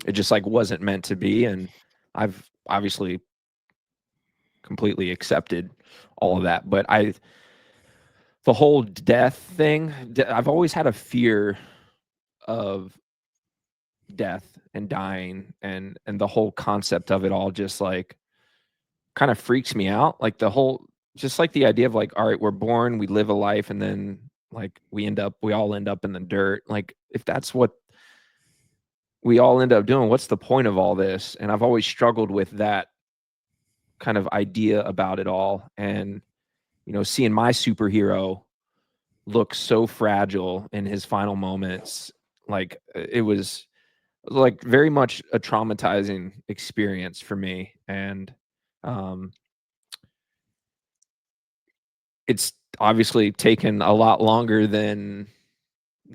it just like wasn't meant to be. And I've obviously completely accepted all of that. But the whole death thing, I've always had a fear of death and dying, and the whole concept of it all just like kind of freaks me out. Like just like the idea of like, all right, we're born, we live a life, and then like we all end up in the dirt. Like if that's what we all end up doing, what's the point of all this? And I've always struggled with that kind of idea about it all. And seeing my superhero look so fragile in his final moments, like it was like very much a traumatizing experience for me. And um, it's obviously taken a lot longer than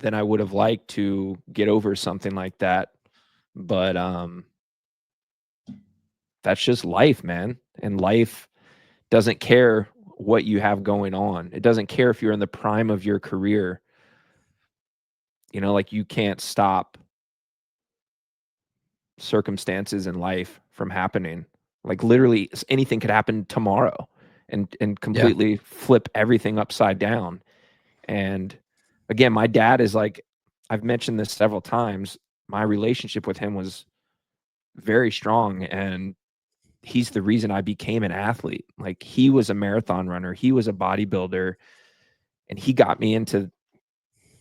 I would have liked to get over something like that. But that's just life, man. And life doesn't care what you have going on. It doesn't care if you're in the prime of your career. You know, like you can't stop circumstances in life from happening. Like literally anything could happen tomorrow and Yeah. completely flip everything upside down. And again, my dad is like, I've mentioned this several times. My relationship with him was very strong, and he's the reason I became an athlete. Like he was a marathon runner, he was a bodybuilder, and he got me into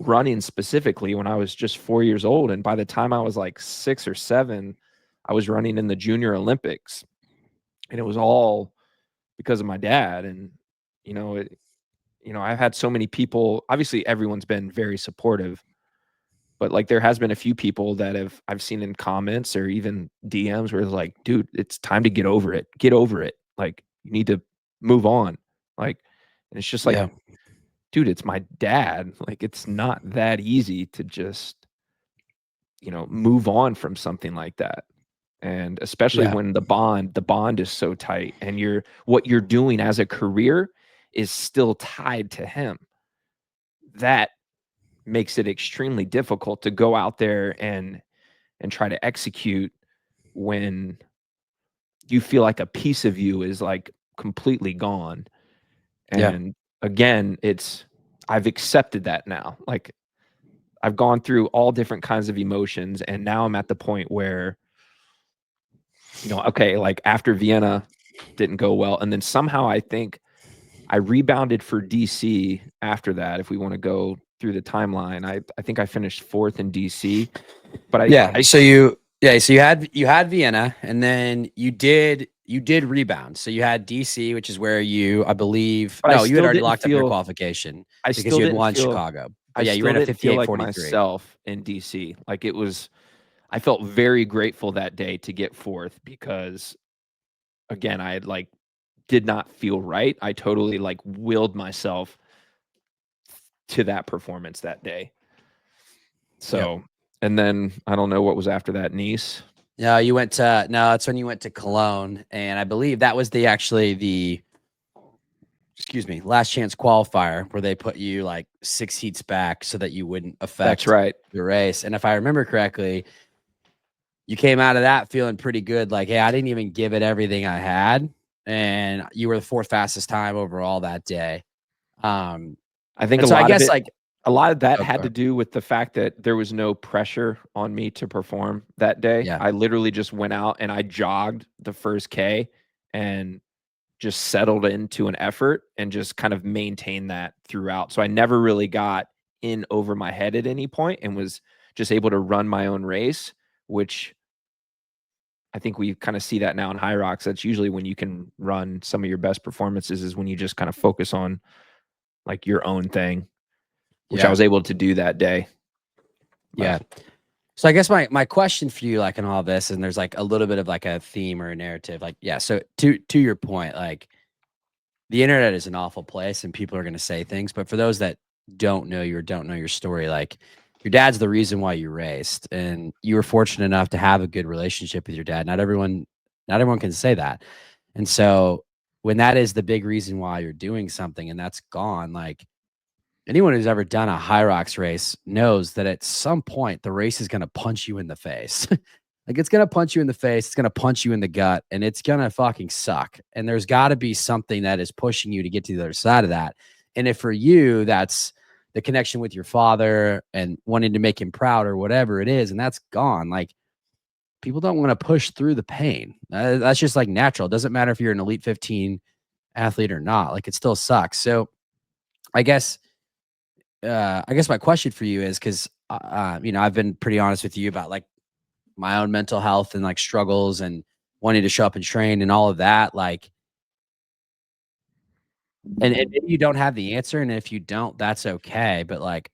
running specifically when I was just 4 years old. And by the time I was like 6 or 7, I was running in the Junior Olympics. And it was all because of my dad. And, you know, I've had so many people, obviously everyone's been very supportive, but like there has been a few people that I've seen in comments or even DMs where it's like, dude, it's time to get over it. Get over it. Like you need to move on. Like, and it's just like, Yeah. dude, it's my dad. Like it's not that easy to just, move on from something like that. And especially Yeah. when the bond is so tight and what you're doing as a career is still tied to him. That makes it extremely difficult to go out there and try to execute when you feel like a piece of you is like completely gone. Yeah. And again, I've accepted that now. Like I've gone through all different kinds of emotions, and now I'm at the point where, okay, like after Vienna didn't go well, and then somehow I think I rebounded for DC after that. If we want to go through the timeline, I think I finished fourth in DC, but Yeah. I So you had Vienna, and then you did rebound. So you had DC, which is where I believe, but I no, you had still already didn't locked up your feel qualification I because still you had didn't won feel Chicago. I But yeah, you ran still a didn't feel like 58:43. myself in DC. Like I felt very grateful that day to get fourth because again, I had like did not feel right. I totally like willed myself to that performance that day. Yep. So, and then I don't know what was after that, Nice. No, that's when you went to Cologne, and I believe that was the excuse me, last chance qualifier where they put you like 6 heats back so that you wouldn't That's affect right. the race. And if I remember correctly, you came out of that feeling pretty good. Like, hey, I didn't even give it everything I had, and you were the fourth fastest time overall that day. Um, I think and so I guess like, a lot of that oh, go had to ahead. do with the fact that there was no pressure on me to perform that day. Yeah, I literally just went out and I jogged the first K and just settled into an effort and just kind of maintained that throughout. So I never really got in over my head at any point and was just able to run my own race, which I think we kind of see that now in High Rocks. That's usually when you can run some of your best performances is when you just kind of focus on like your own thing, which I yeah, was able to do that day. yeah. So I guess my question for you, like in all this, and there's like a little bit of like a theme or a narrative, like yeah. So to your point, like the internet is an awful place, and people are going to say things. But for those that don't know you or don't know your story, like your dad's the reason why you raced, and you were fortunate enough to have a good relationship with your dad. Not everyone can say that, and so when that is the big reason why you're doing something, and that's gone, like anyone who's ever done a high rocks race knows that at some point the race is going to punch you in the face. Like it's going to punch you in the face, it's going to punch you in the gut, and it's going to fucking suck. And there's got to be something that is pushing you to get to the other side of that. And if for you that's the connection with your father and wanting to make him proud or whatever it is, and that's gone, like people don't want to push through the pain. That's just like natural. It doesn't matter if you're an elite 15 athlete or not. Like it still sucks. So I guess my question for you is because I've been pretty honest with you about like my own mental health and like struggles and wanting to show up and train and all of that. Like, and maybe you don't have the answer, and if you don't, that's okay. But like,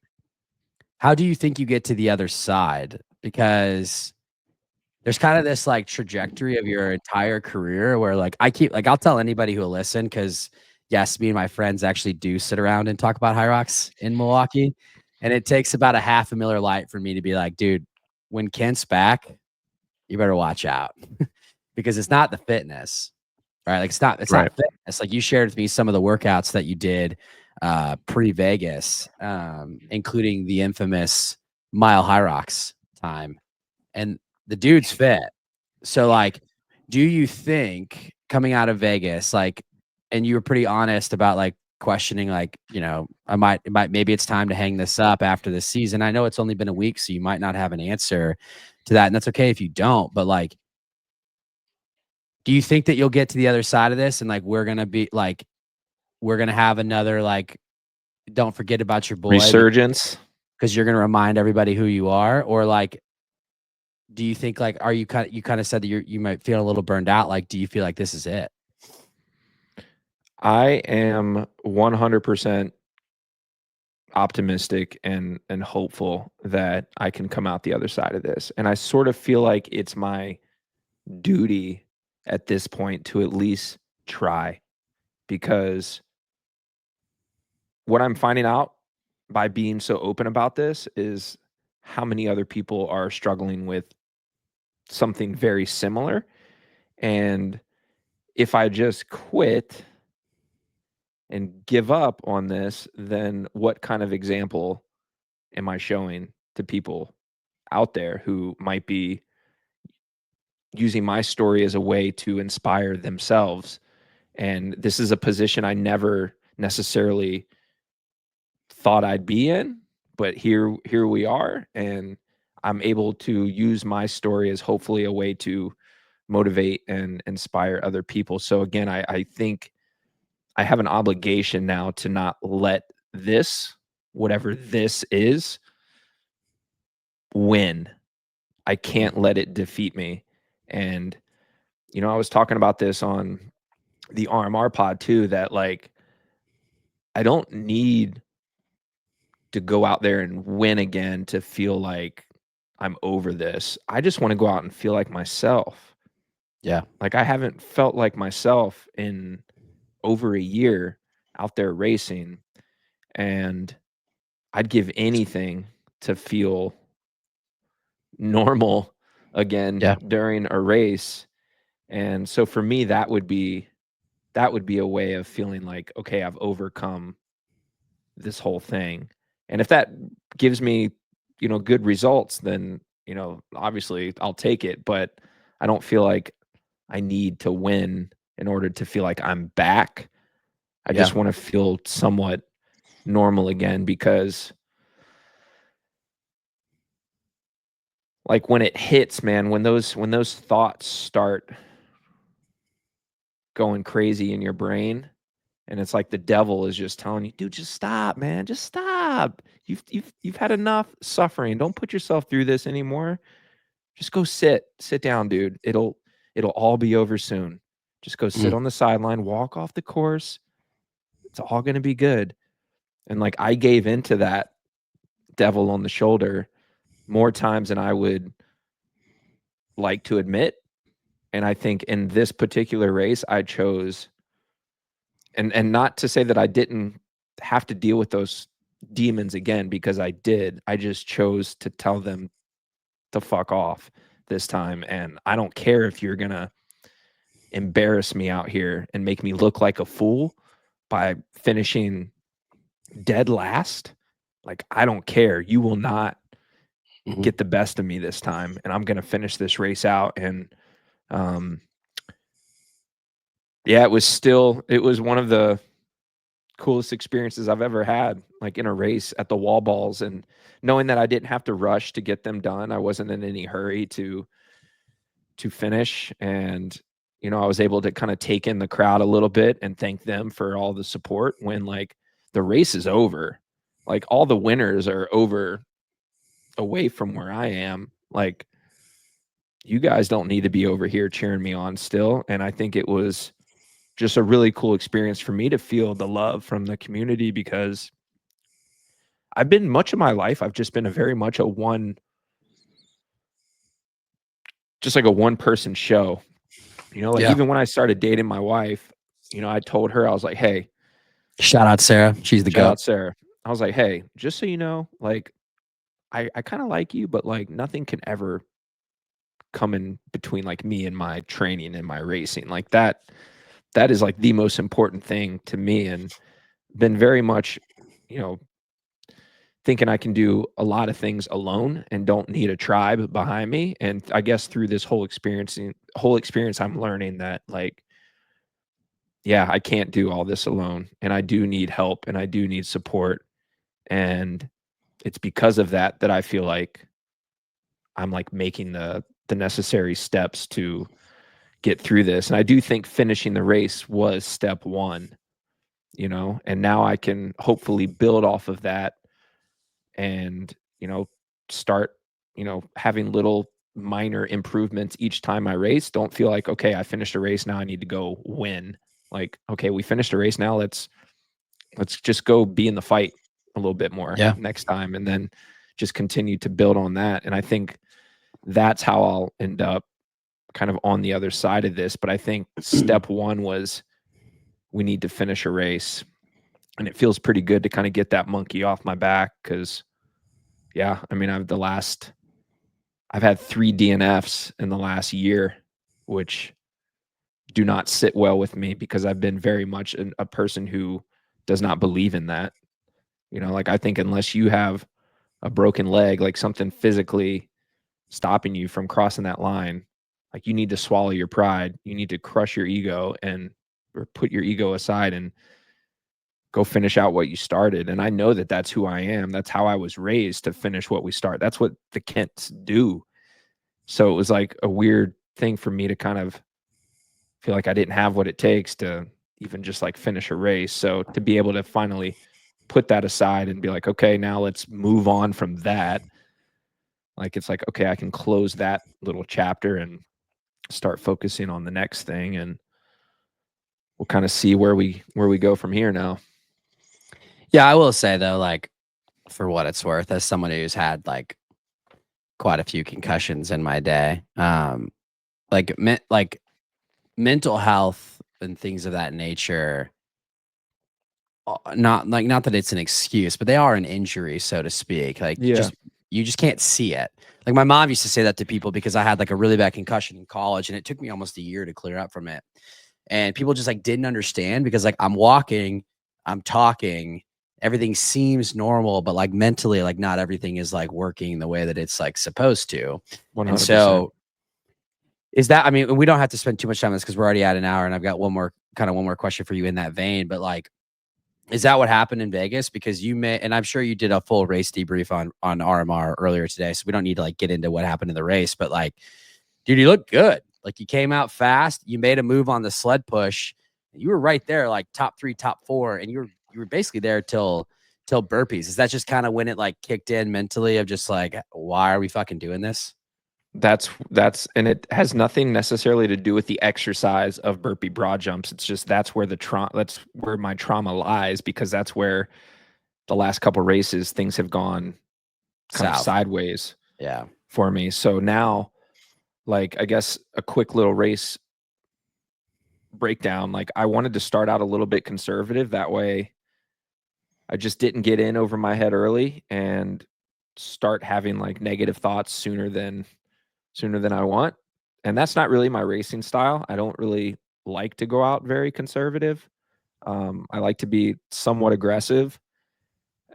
how do you think you get to the other side? Because there's kind of this like trajectory of your entire career where like I'll tell anybody who will listen, because yes, me and my friends actually do sit around and talk about High Rocks in Milwaukee. And it takes about a half a Miller Lite for me to be like, dude, when Kent's back, you better watch out. Because it's not the fitness, right? Like it's not Right. fitness. Like you shared with me some of the workouts that you did pre-Vegas, including the infamous Mile High Rocks time. And the dude's fit. So like, do you think coming out of Vegas, like, and you were pretty honest about like questioning, like, you know, maybe it's time to hang this up after this season. I know it's only been a week, so you might not have an answer to that. And that's okay if you don't, but like, do you think that you'll get to the other side of this and like, we're going to have another, like, don't forget about your boy Resurgence. because you're going to remind everybody who you are? Or like, do you think like, you kind of said that you might feel a little burned out. Like, do you feel like this is it? I am 100% optimistic and hopeful that I can come out the other side of this. And I sort of feel like it's my duty at this point to at least try, because what I'm finding out by being so open about this is how many other people are struggling with something very similar. And if I just quit and give up on this, then what kind of example am I showing to people out there who might be using my story as a way to inspire themselves? And this is a position I never necessarily thought I'd be in, but here we are, and I'm able to use my story as hopefully a way to motivate and inspire other people. So again, I think I have an obligation now to not let this, whatever this is, win. I can't let it defeat me. And I was talking about this on the RMR pod too, that like I don't need to go out there and win again to feel like I'm over this. I just want to go out and feel like myself. Yeah. Like I haven't felt like myself in over a year out there racing, and I'd give anything to feel normal again Yeah. during a race. And so for me, that would be a way of feeling like, okay, I've overcome this whole thing. And if that gives me, good results, then, obviously I'll take it, but I don't feel like I need to win in order to feel like I'm back. I Yeah. just want to feel somewhat normal again, because like when it hits, man, when those thoughts start going crazy in your brain, and it's like the devil is just telling you, dude, just stop, man, just stop. You've had enough suffering. Don't put yourself through this anymore. Just go sit down, dude. It'll all be over soon. Just go sit Mhm. on the sideline, walk off the course. It's all going to be good. And like I gave into that devil on the shoulder more times than I would like to admit. And I think in this particular race, I chose, and not to say that I didn't have to deal with those demons again, because I did. I just chose to tell them to fuck off this time. And I don't care if you're going to embarrass me out here and make me look like a fool by finishing dead last. Like, I don't care. You will not Mhm. get the best of me this time. And I'm going to finish this race out. And, yeah, it was one of the coolest experiences I've ever had, like in a race at the wall balls, and knowing that I didn't have to rush to get them done. I wasn't in any hurry to finish. And, I was able to kind of take in the crowd a little bit and thank them for all the support when like the race is over. Like all the winners are over away from where I am. Like you guys don't need to be over here cheering me on still. And I think it was just a really cool experience for me to feel the love from the community, because I've been much of my life, I've just been a very much a one just like a one-person show. You know, like Yeah. even when I started dating my wife, you know, I told her, I was like, hey, Shout out Sarah. She's the shout goat. out Sarah. I was like, hey, just so you know, like I kind of like you, but like nothing can ever come in between like me and my training and my racing. Like that is like the most important thing to me, and been very much, you know, thinking I can do a lot of things alone and don't need a tribe behind me. And I guess through this whole experience, I'm learning that like, yeah, I can't do all this alone, and I do need help, and I do need support. And it's because of that that I feel like I'm like making the necessary steps to get through this. And I do think finishing the race was step one, you know, and now I can hopefully build off of that and, you know, start, you know, having little minor improvements each time I race. Don't feel like, okay, I finished a race, now I need to go win. Like, okay, we finished a race, now let's just go be in the fight a little bit more Yeah. next time, and then just continue to build on that. And I think that's how I'll end up kind of on the other side of this. But I think step one was we need to finish a race. And it feels pretty good to kind of get that monkey off my back, because yeah, I mean, I've had 3 DNFs in the last year, which do not sit well with me, because I've been very much a person who does not believe in that. You know, like I think unless you have a broken leg, like something physically stopping you from crossing that line, like you need to swallow your pride. You need to crush your ego and or put your ego aside and go finish out what you started. And I know that that's who I am. That's how I was raised, to finish what we start. That's what the Kents do. So it was like a weird thing for me to kind of feel like I didn't have what it takes to even just like finish a race. So to be able to finally put that aside and be like, okay, now let's move on from that. Like it's like, okay, I can close that little chapter and start focusing on the next thing, and we'll kind of see where we go from here now. Yeah, I will say though, like for what it's worth, as someone who's had like quite a few concussions in my day, like mental health and things of that nature, not that it's an excuse, but they are an injury, so to speak. Like Yeah. you just can't see it. Like my mom used to say that to people, because I had like a really bad concussion in college, and it took me almost a year to clear up from it. And people just like didn't understand, because like I'm walking, I'm talking, everything seems normal, but like mentally, like not everything is like working the way that it's like supposed to. And 100%. so is that, I mean, we don't have to spend too much time on this because we're already at an hour, and I've got one more question for you in that vein. But like, is that what happened in Vegas? Because you may, and I'm sure you did a full race debrief on RMR earlier today, so we don't need to like get into what happened in the race. But like, dude, you look good. Like you came out fast. You made a move on the sled push. You were right there, like top 3, top 4, and you were basically there till burpees. Is that just kind of when it like kicked in mentally of just like, why are we fucking doing this? That's and it has nothing necessarily to do with the exercise of burpee broad jumps. It's just that's where that's where my trauma lies, because that's where the last couple races things have gone kind of South. sideways Yeah. for me. So now, like, I guess a quick little race breakdown. Like I wanted to start out a little bit conservative. That way I just didn't get in over my head early and start having like negative thoughts sooner than I want. And that's not really my racing style. I don't really like to go out very conservative. I like to be somewhat aggressive.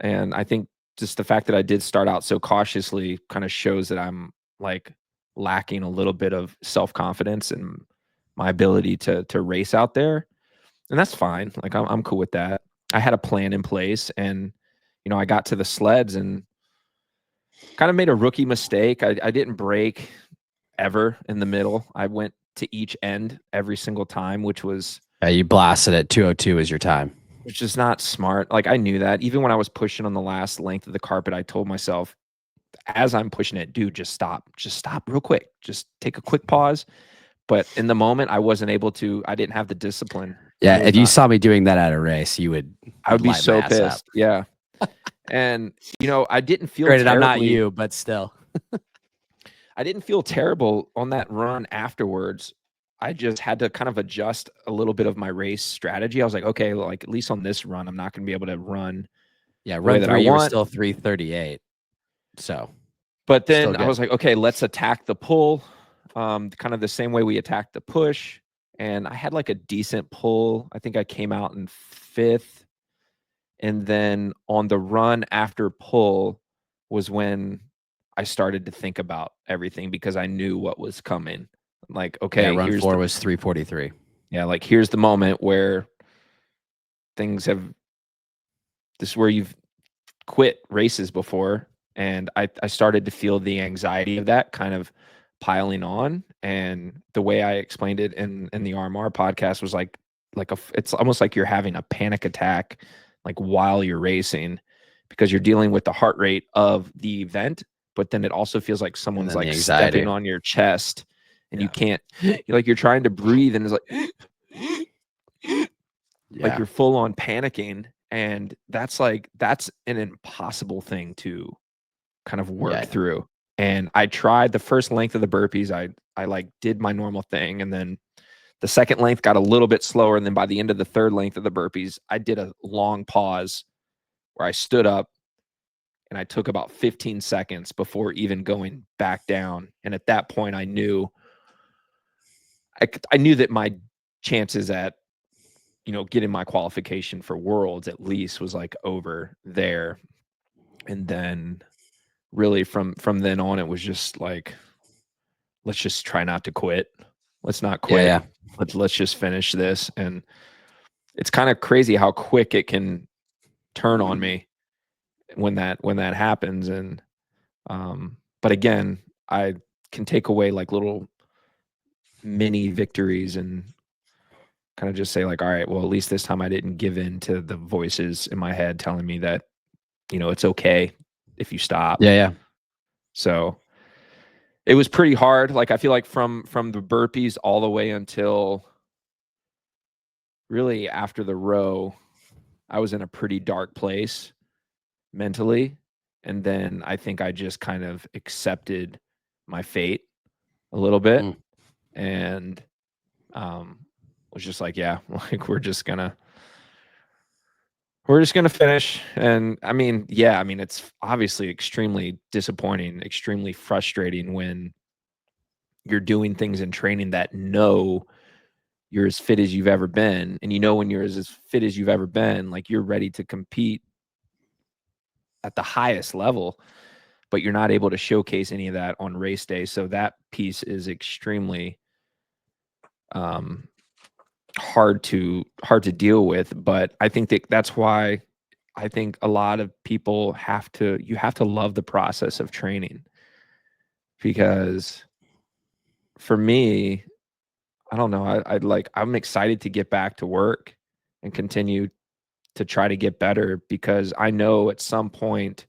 And I think just the fact that I did start out so cautiously kind of shows that I'm like lacking a little bit of self-confidence and my ability to race out there. And that's fine. Like I'm cool with that. I had a plan in place, and you know, I got to the sleds and kind of made a rookie mistake. I didn't break ever in the middle. I went to each end every single time, which You blasted it. 202 is your time. which is not smart. Like I knew that. Even when I was pushing on the last length of the carpet, I told myself, as I'm pushing it, dude, just stop real quick. Just take a quick pause. But in the moment, I wasn't able to. I didn't have the discipline. Yeah, if you saw me doing that at a race, I would be light so my ass up. pissed. Yeah. And you know, I didn't feel Granted, I'm not terribly. you, but still. I didn't feel terrible on that run afterwards. I just had to kind of adjust a little bit of my race strategy. I was like, okay, like at least on this run, I'm not going to be able to run Yeah, the way run that I 3, you were want. still 3:38. So But still then I good. was like, okay, let's attack the pull, kind of the same way we attacked the push. And I had like a decent pull. I think I came out in 5th. And then on the run after pull was when I started to think about everything because I knew what was coming. Like, Yeah, okay, run here's 4 the was 3:43. yeah, like here's the moment where things have this is where you've quit races before. And I started to feel the anxiety of that kind of piling on. And the way I explained it in the RMR podcast was like it's almost like you're having a panic attack like while you're racing because you're dealing with the heart rate of the event, but then it also feels like someone's then the like anxiety. stepping on your chest and you Yeah. can't you're trying to breathe and it's like Yeah. you're full on panicking. And that's an impossible thing to kind of work Yeah. through. And I tried the first length of the burpees. I like did my normal thing. And then the second length got a little bit slower. And then by the end of the third length of the burpees, I did a long pause where I stood up and I took about 15 seconds before even going back down. And at that point, I knew that my chances at getting my qualification for Worlds at least was like over there. And then really from then on, it was just like, let's just try not to quit. Let's not quit. Yeah. Let's just finish this. And it's kind of crazy how quick it can turn on me when that happens. And but again, I can take away like little mini victories and kind of just say like, all right, well, at least this time I didn't give in to the voices in my head telling me that, it's okay if you stop. Yeah. So it was pretty hard. Like I feel like from the burpees all the way until really after the row, I was in a pretty dark place mentally. And then I think I just kind of accepted my fate a little bit Mm. and was just like, yeah, like we're just gonna finish. And I mean, yeah, I mean, it's obviously extremely disappointing, extremely frustrating when you're doing things in training that you're as fit as you've ever been. And when you're as fit as you've ever been, like you're ready to compete at the highest level, but you're not able to showcase any of that on race day. So that piece is extremely hard to deal with. But I think that's why I think a lot of people have to love the process of training, because for me, I don't know, I'm excited to get back to work and continue to try to get better, because I know at some point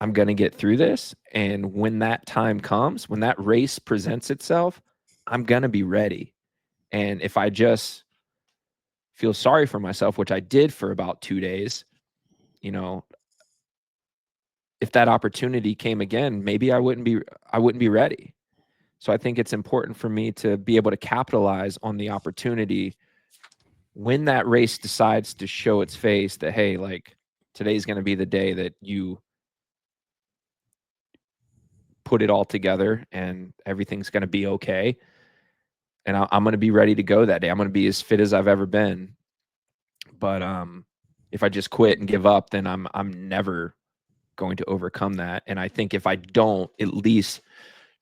I'm going to get through this. And when that time comes, when that race presents itself, I'm going to be ready. And if I just feel sorry for myself, which I did for about 2 days, if that opportunity came again, maybe I wouldn't be ready. So I think it's important for me to be able to capitalize on the opportunity when that race decides to show its face, that, hey, like today's going to be the day that you put it all together and everything's going to be okay. And I'm going to be ready to go that day. I'm going to be as fit as I've ever been. But if I just quit and give up, then I'm never going to overcome that. And I think if I don't at least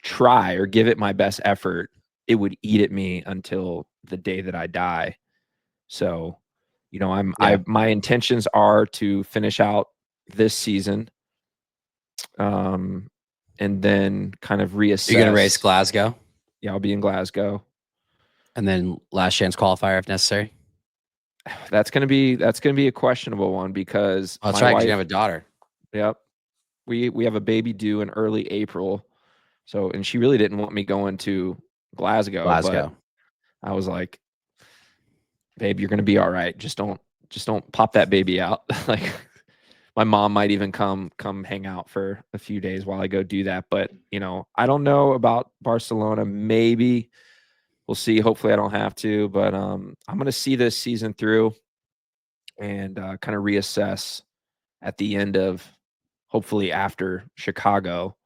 try or give it my best effort, it would eat at me until the day that I die. So, my intentions are to finish out this season, and then kind of reassess. You're gonna race Glasgow, Yeah, I'll be in Glasgow, and then last chance qualifier if necessary. That's gonna be a questionable one, because Oh, that's my right, 'cause wife. you have a daughter. Yep, we have a baby due in early April, so, and she really didn't want me going to Glasgow, but I was like, babe, you're gonna be all right. Just don't pop that baby out. Like, my mom might even come hang out for a few days while I go do that. But, you know, I don't know about Barcelona. Maybe we'll see. Hopefully I don't have to, but I'm going to see this season through and kind of reassess at the end of, hopefully after Chicago.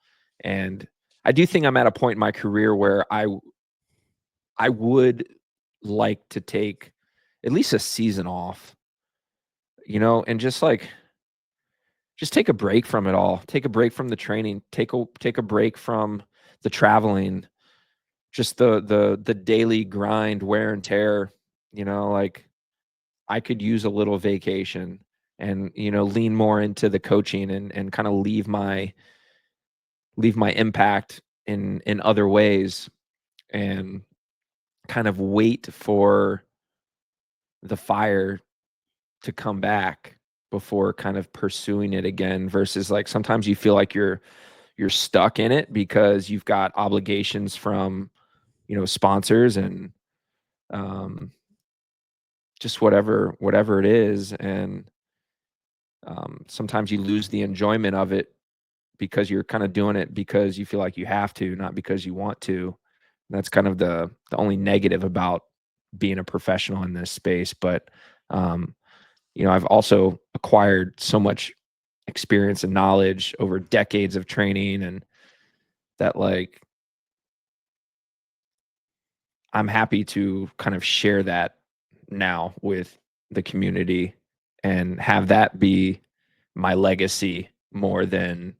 And I do think I'm at a point in my career where I would like to take at least a season off, you know, and just take a break from it all. Take a break from the training. Take a break from the traveling, just the daily grind, wear and tear, you know, like I could use a little vacation and, you know, lean more into the coaching and kind of leave my impact in other ways and kind of wait for the fire to come back before kind of pursuing it again, versus like sometimes you feel like you're stuck in it because you've got obligations from, you know, sponsors and just whatever it is. And sometimes you lose the enjoyment of it because you're kind of doing it because you feel like you have to, not because you want to. And that's kind of the only negative about being a professional in this space. But you know, I've also acquired so much experience and knowledge over decades of training, and that like I'm happy to kind of share that now with the community and have that be my legacy more than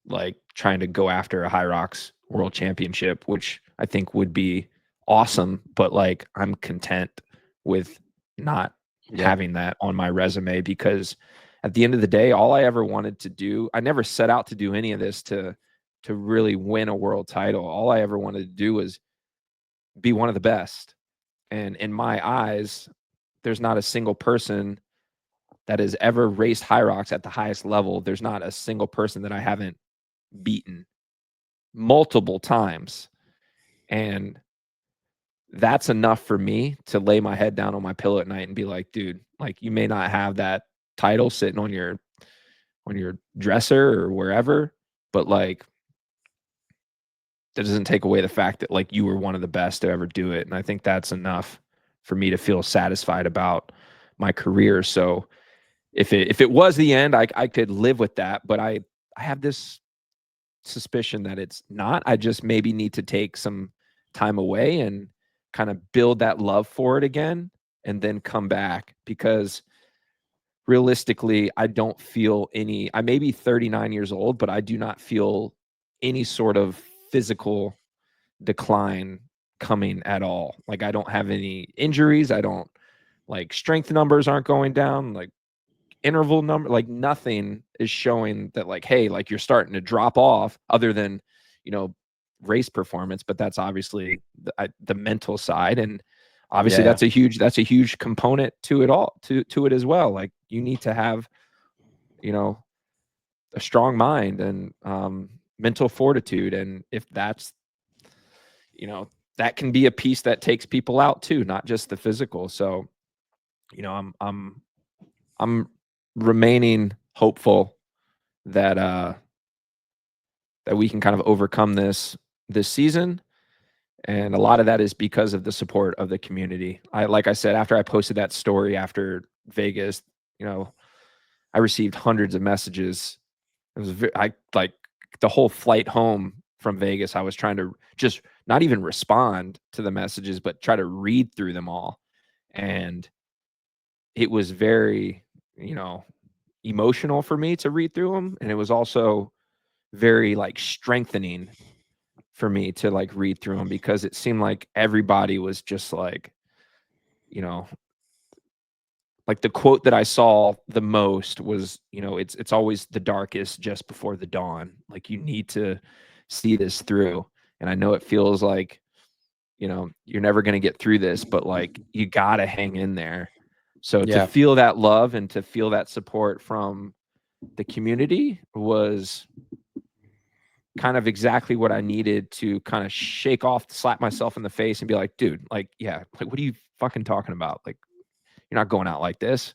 like trying to go after a High Rocks World Championship, which I think would be awesome, but like I'm content with not having that on my resume, because at the end of the day, all I ever wanted to do, I never set out to do any of this to really win a world title. All I ever wanted to do was be one of the best. And in my eyes, there's not a single person that has ever raced High Rocks at the highest level. There's not a single person that I haven't beaten multiple times. And that's enough for me to lay my head down on my pillow at night and be like, dude, like you may not have that title sitting on your dresser or wherever, but like that doesn't take away the fact that like you were one of the best to ever do it. And I think that's enough for me to feel satisfied about my career. So if it was the end, I could live with that, but I have this suspicion that it's not. I just maybe need to take some time away and kind of build that love for it again and then come back, because realistically, I don't feel any, I may be 39 years old, but I do not feel any sort of physical decline coming at all. Like I don't have any injuries. I don't, like, strength numbers aren't going down, like interval number, like nothing is showing that like, hey, like you're starting to drop off, other than, you know, race performance. But that's obviously the mental side, and obviously that's a huge component to it all, to it as well. Like you need to have, you know, a strong mind and mental fortitude, and if that's, you know, that can be a piece that takes people out too, not just the physical. So, you know, I'm remaining hopeful that that we can kind of overcome this season. And a lot of that is because of the support of the community. Like I said, after I posted that story after Vegas, you know, I received hundreds of messages. It was I like the whole flight home from Vegas, I was trying to just not even respond to the messages, but try to read through them all. And it was very, you know, emotional for me to read through them. And it was also very like strengthening for me to like read through them, because it seemed like everybody was just like, you know, like the quote that I saw the most was, you know, it's always the darkest just before the dawn. Like you need to see this through. And I know it feels like, you know, you're never going to get through this, but like you got to hang in there. So to feel that love and to feel that support from the community was kind of exactly what I needed to kind of shake off, slap myself in the face and be like, dude, like, yeah, like, what are you fucking talking about? Like, you're not going out like this.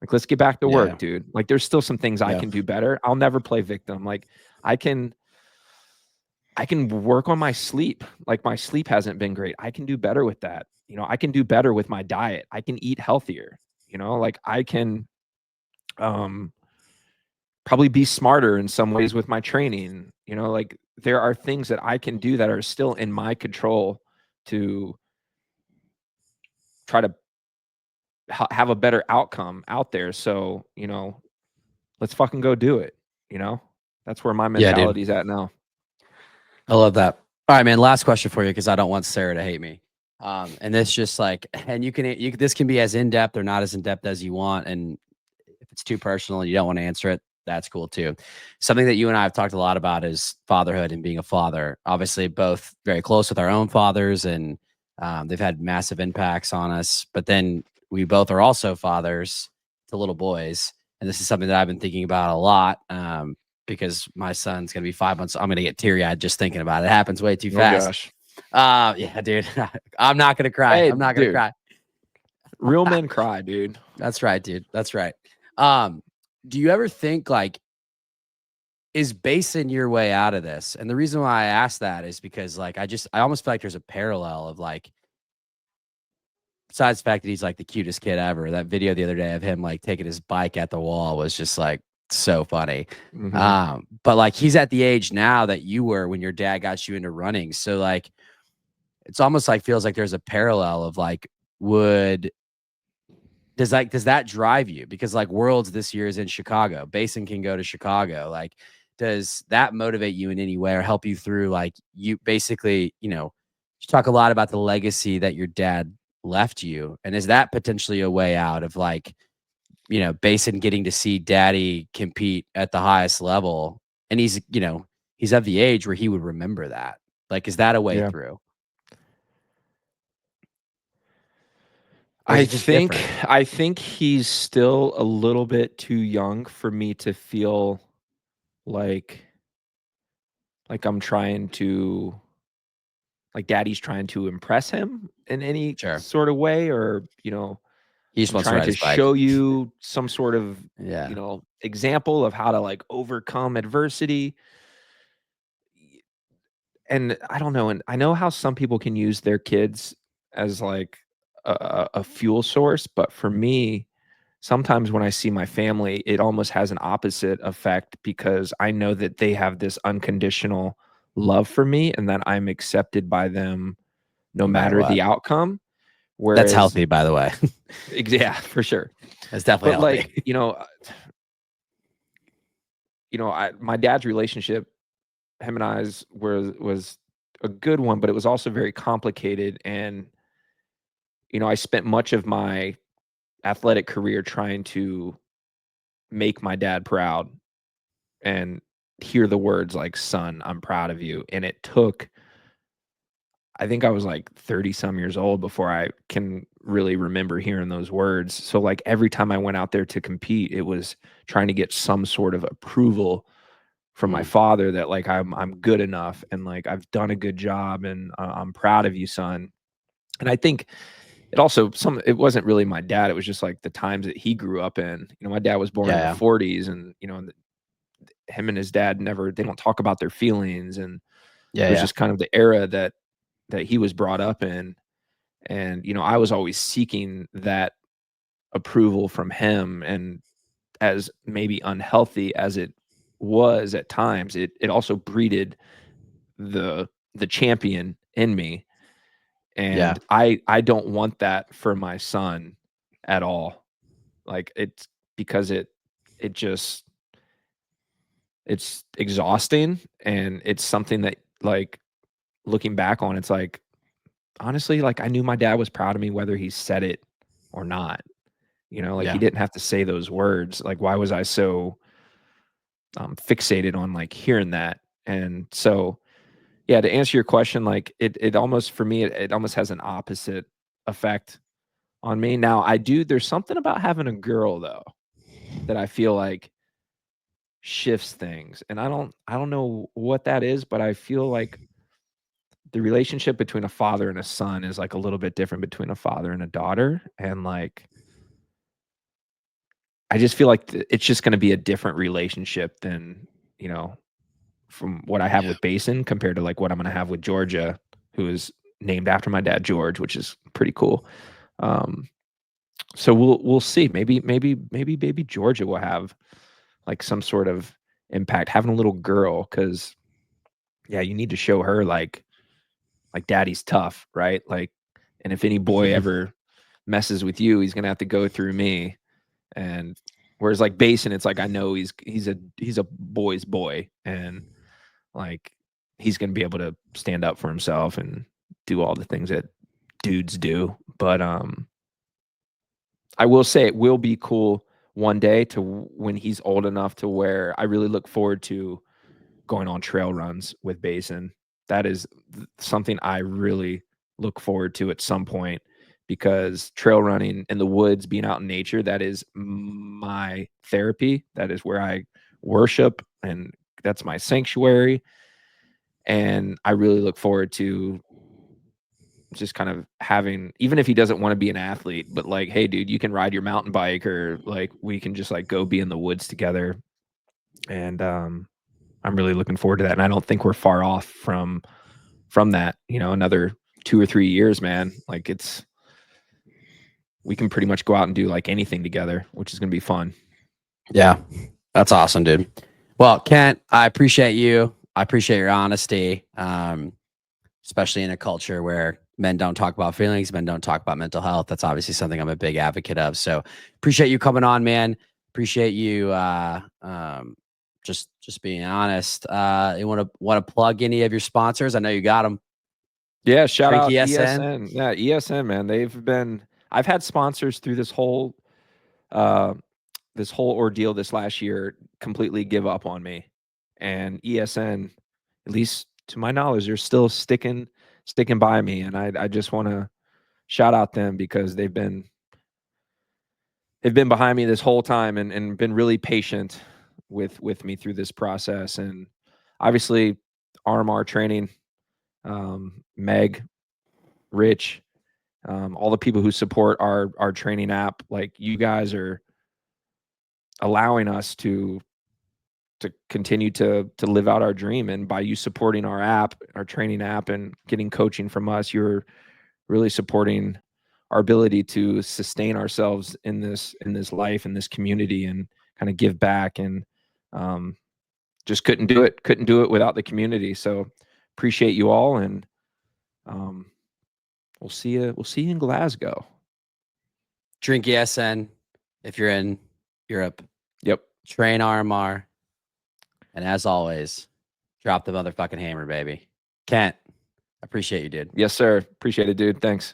Like, let's get back to Yeah. work, dude. Like, there's still some things I Yeah. can do better. I'll never play victim. Like, I can work on my sleep. Like, my sleep hasn't been great. I can do better with that. You know, I can do better with my diet. I can eat healthier. You know, like I can probably be smarter in some ways with my training. You know, like there are things that I can do that are still in my control to try to have a better outcome out there. So, you know, let's fucking go do it. You know, that's where my Yeah, dude. mentality's at now. I love that. All right, man. Last question for you because I don't want Sarah to hate me. And this just like, and this can be as in depth or not as in depth as you want. And if it's too personal and you don't want to answer it, that's cool too. Something that you and I have talked a lot about is fatherhood and being a father. Obviously, both very close with our own fathers, and they've had massive impacts on us. But then we both are also fathers to little boys, and this is something that I've been thinking about a lot. Because my son's gonna be 5 months. I'm gonna get teary eyed just thinking about it. It happens way too Oh fast. gosh. Yeah, dude. I'm not gonna cry. Hey, I'm not gonna dude. cry. Real men cry, dude. That's right, dude. That's right. Um, do you ever think like is basing your way out of this? And the reason why I ask that is because like I almost feel like there's a parallel of like besides the fact that he's like the cutest kid ever. That video the other day of him like taking his bike at the wall was just like so funny. Mhm. But like he's at the age now that you were when your dad got you into running. So like it's almost like feels like there's a parallel of like would does that drive you? Because like Worlds this year is in Chicago. Basin can go to Chicago. Like, does that motivate you in any way or help you through like you basically, you talk a lot about the legacy that your dad left you. And is that potentially a way out of like, Basin getting to see daddy compete at the highest level? And he's of the age where he would remember that. Like, is that a way Yeah. through? Or is I it just think different? I think he's still a little bit too young for me to feel like I'm trying to like daddy's trying to impress him in any Sure. sort of way, or He just I'm wants to trying ride to his bike. show you some sort of Yeah. example of how to like overcome adversity. And I don't know, and I know how some people can use their kids as like a fuel source, but for me, sometimes when I see my family, it almost has an opposite effect because I know that they have this unconditional love for me and that I'm accepted by them no No matter matter what. the outcome. That's Whereas, healthy, by the way. yeah, for sure. That's definitely But like, healthy. my dad's relationship, him and I's was a good one, but it was also very complicated. And, I spent much of my athletic career trying to make my dad proud and hear the words like, "Son, I'm proud of you." And it took I think I was like 30 some years old before I can really remember hearing those words. So like every time I went out there to compete, it was trying to get some sort of approval from my Mm, father that like I'm good enough and like I've done a good job and I'm proud of you, son. And I think it wasn't really my dad. It was just like the times that he grew up in. My dad was born yeah, in the yeah. 40s, and him and his dad they don't talk about their feelings, and Yeah, it was yeah. just kind of the era that he was brought up in. And I was always seeking that approval from him, and as maybe unhealthy as it was at times, it also breeded the champion in me. Yeah. And I don't want that for my son at all. Like it's because it just it's exhausting, and it's something that like looking back on, it's like honestly, like I knew my dad was proud of me whether he said it or not. Like he Yeah. didn't have to say those words. Like why was I so fixated on like hearing that? And so yeah, to answer your question, like it almost for me, it almost has an opposite effect on me. Now there's something about having a girl though that I feel like shifts things. And I don't know what that is, but I feel like the relationship between a father and a son is like a little bit different between a father and a daughter. And like I just feel like it's just going to be a different relationship than, from what I have Yeah. with Basin compared to like what I'm going to have with Georgia, who is named after my dad, George, which is pretty cool. So we'll see. Maybe baby Georgia will have like some sort of impact having a little girl, because yeah, you need to show her like daddy's tough, right? Like, and if any boy ever messes with you, he's gonna have to go through me. And whereas like Basin, it's like I know he's a boy's boy, and like he's gonna be able to stand up for himself and do all the things that dudes do. But I will say it will be cool one day to when he's old enough to where I really look forward to going on trail runs with Basin. That is something I really look forward to at some point, because trail running in the woods, being out in nature, that is my therapy. That is where I worship, and that's my sanctuary. And I really look forward to just kind of having, even if he doesn't want to be an athlete, but like, hey dude, you can ride your mountain bike, or like we can just like go be in the woods together. And I'm really looking forward to that. And I don't think we're far off from that, another 2 or 3 years, man. Like we can pretty much go out and do like anything together, which is going to be fun. Yeah, that's awesome, dude. Well, Kent, I appreciate you. I appreciate your honesty, especially in a culture where men don't talk about feelings, men don't talk about mental health. That's obviously something I'm a big advocate of. So appreciate you coming on, man. Appreciate you just being honest. You want to plug any of your sponsors? I know you got them. Yeah, shout Drink out ESN. ESN. Yeah, ESN, man. I've had sponsors through this whole ordeal this last year completely give up on me. And ESN, at least to my knowledge, they're still sticking by me. And I just want to shout out them, because they've been behind me this whole time, and been really patient with me through this process. And obviously RMR Training, Meg, Rich, all the people who support our training app. Like, you guys are allowing us to continue to live out our dream. And by you supporting our app, our training app, and getting coaching from us, you're really supporting our ability to sustain ourselves in this life, in this community, and kind of give back. And just couldn't do it without the community. So appreciate you all. And we'll see you in Glasgow. Drink ESN if you're in Europe. Yep. Train RMR. And as always, drop the motherfucking hammer, baby. Kent, appreciate you, dude. Yes, sir. Appreciate it, dude. Thanks.